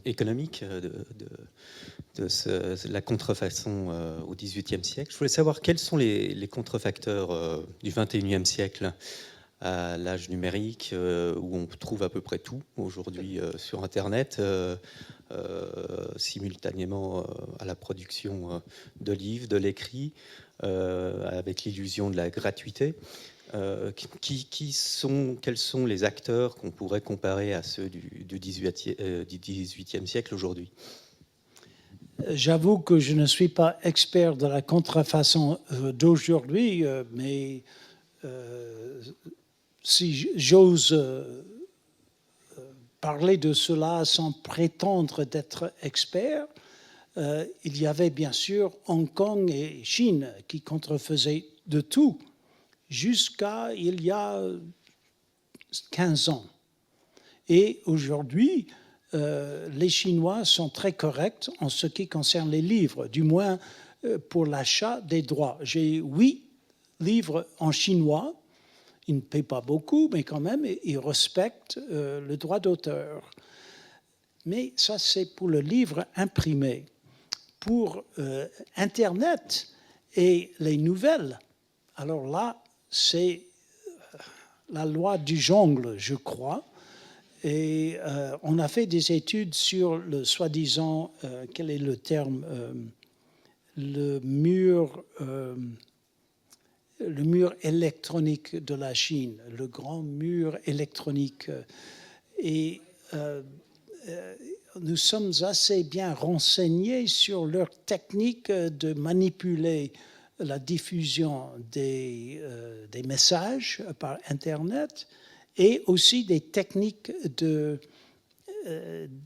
Speaker 8: économique, de la contrefaçon au XVIIIe siècle. Je voulais savoir quels sont les contrefacteurs du XXIe siècle, à l'âge numérique, où on trouve à peu près tout aujourd'hui sur Internet, simultanément à la production de livres, de l'écrit, avec l'illusion de la gratuité. Quels sont les acteurs qu'on pourrait comparer à ceux du XVIIIe siècle aujourd'hui?
Speaker 3: J'avoue que je ne suis pas expert de la contrefaçon d'aujourd'hui, mais si j'ose parler de cela sans prétendre d'être expert, il y avait bien sûr Hong Kong et Chine qui contrefaisaient de tout jusqu'à il y a 15 ans. Et aujourd'hui, les Chinois sont très corrects en ce qui concerne les livres, du moins pour l'achat des droits. J'ai 8 livres en chinois. Ils ne paient pas beaucoup, mais quand même, ils respectent le droit d'auteur. Mais ça, c'est pour le livre imprimé. Pour Internet et les nouvelles, alors là, c'est la loi du jungle, je crois. Et on a fait des études sur le soi-disant, quel est le terme, le mur électronique de la Chine, le grand mur électronique. Et nous sommes assez bien renseignés sur leur technique de manipuler la diffusion des messages par Internet, et aussi des techniques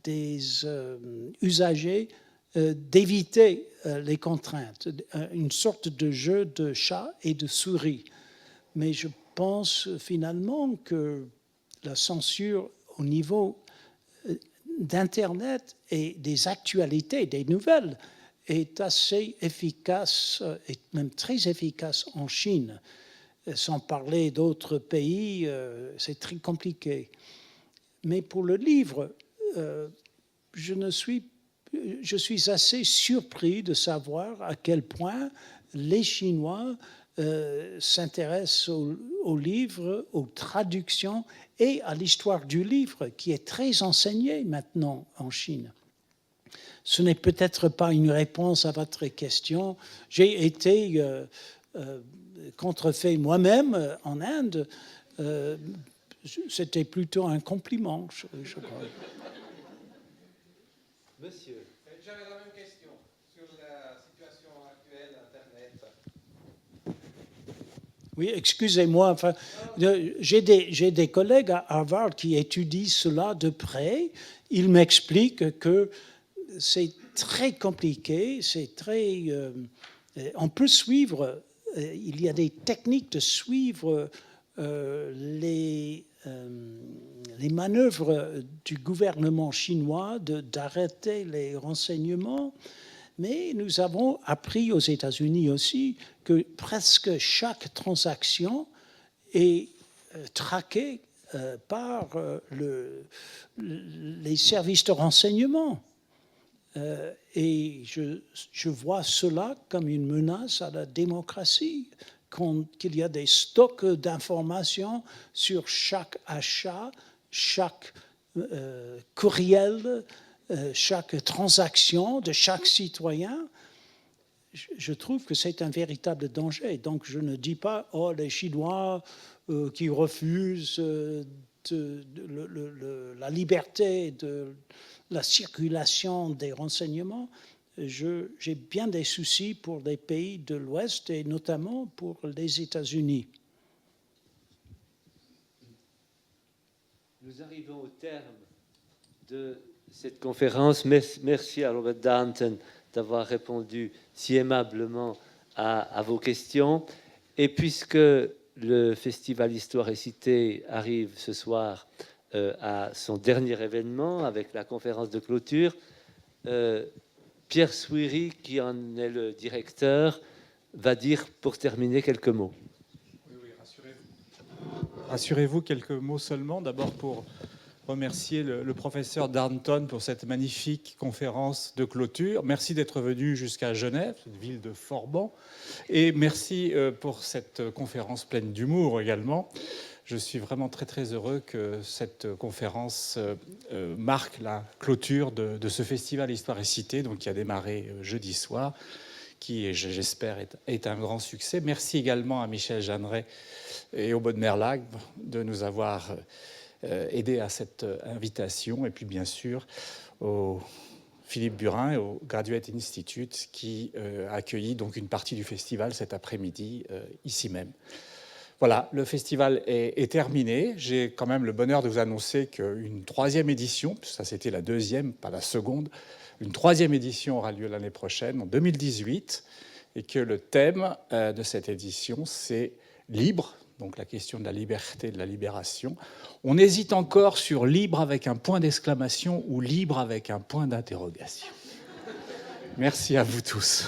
Speaker 3: des usagers d'éviter les contraintes, une sorte de jeu de chat et de souris. Mais je pense finalement que la censure au niveau d'Internet et des actualités, des nouvelles, est assez efficace, et même très efficace en Chine. Sans parler d'autres pays, c'est très compliqué. Mais pour le livre, je suis assez surpris de savoir à quel point les Chinois s'intéressent aux livres, aux traductions et à l'histoire du livre, qui est très enseignée maintenant en Chine. Ce n'est peut-être pas une réponse à votre question. J'ai été contrefait moi-même en Inde. C'était plutôt un compliment, je crois.
Speaker 2: Monsieur.
Speaker 9: J'avais la même question sur la situation actuelle d'Internet.
Speaker 3: Oui, excusez-moi. Enfin, j'ai des collègues à Harvard qui étudient cela de près. Ils m'expliquent que c'est très compliqué, c'est très... on peut suivre, il y a des techniques de suivre les manœuvres du gouvernement chinois d'arrêter les renseignements, mais nous avons appris aux États-Unis aussi que presque chaque transaction est traquée par les services de renseignement. Et je vois cela comme une menace à la démocratie, qu'il y a des stocks d'informations sur chaque achat, chaque courriel, chaque transaction de chaque citoyen. Je trouve que c'est un véritable danger. Donc je ne dis pas, oh, les Chinois qui refusent la liberté de la circulation des renseignements, j'ai bien des soucis pour les pays de l'Ouest et notamment pour les États-Unis.
Speaker 2: Nous arrivons au terme de cette conférence. Merci à Robert Darnton d'avoir répondu si aimablement à vos questions. Et puisque le Festival Histoire et Cité arrive ce soir à son dernier événement avec la conférence de clôture, Pierre Souiri, qui en est le directeur, va dire pour terminer quelques mots.
Speaker 10: Oui, rassurez-vous, quelques mots seulement. D'abord pour remercier le professeur Darnton pour cette magnifique conférence de clôture. Merci d'être venu jusqu'à Genève, cette ville de Forban. Et merci pour cette conférence pleine d'humour également. Je suis vraiment très très heureux que cette conférence marque la clôture de ce festival Histoire et Cité, donc qui a démarré jeudi soir, qui, j'espère, est un grand succès. Merci également à Michel Jeanneret et au Bodmer Lab de nous avoir aidé à cette invitation, et puis bien sûr au Philippe Burin et au Graduate Institute qui a accueilli donc une partie du festival cet après-midi ici même. Voilà, le festival est terminé. J'ai quand même le bonheur de vous annoncer qu'une troisième édition, ça c'était la deuxième, pas la seconde, une troisième édition aura lieu l'année prochaine, en 2018, et que le thème de cette édition, c'est libre, donc la question de la liberté, de la libération. On hésite encore sur libre avec un point d'exclamation ou libre avec un point d'interrogation. Merci à vous tous.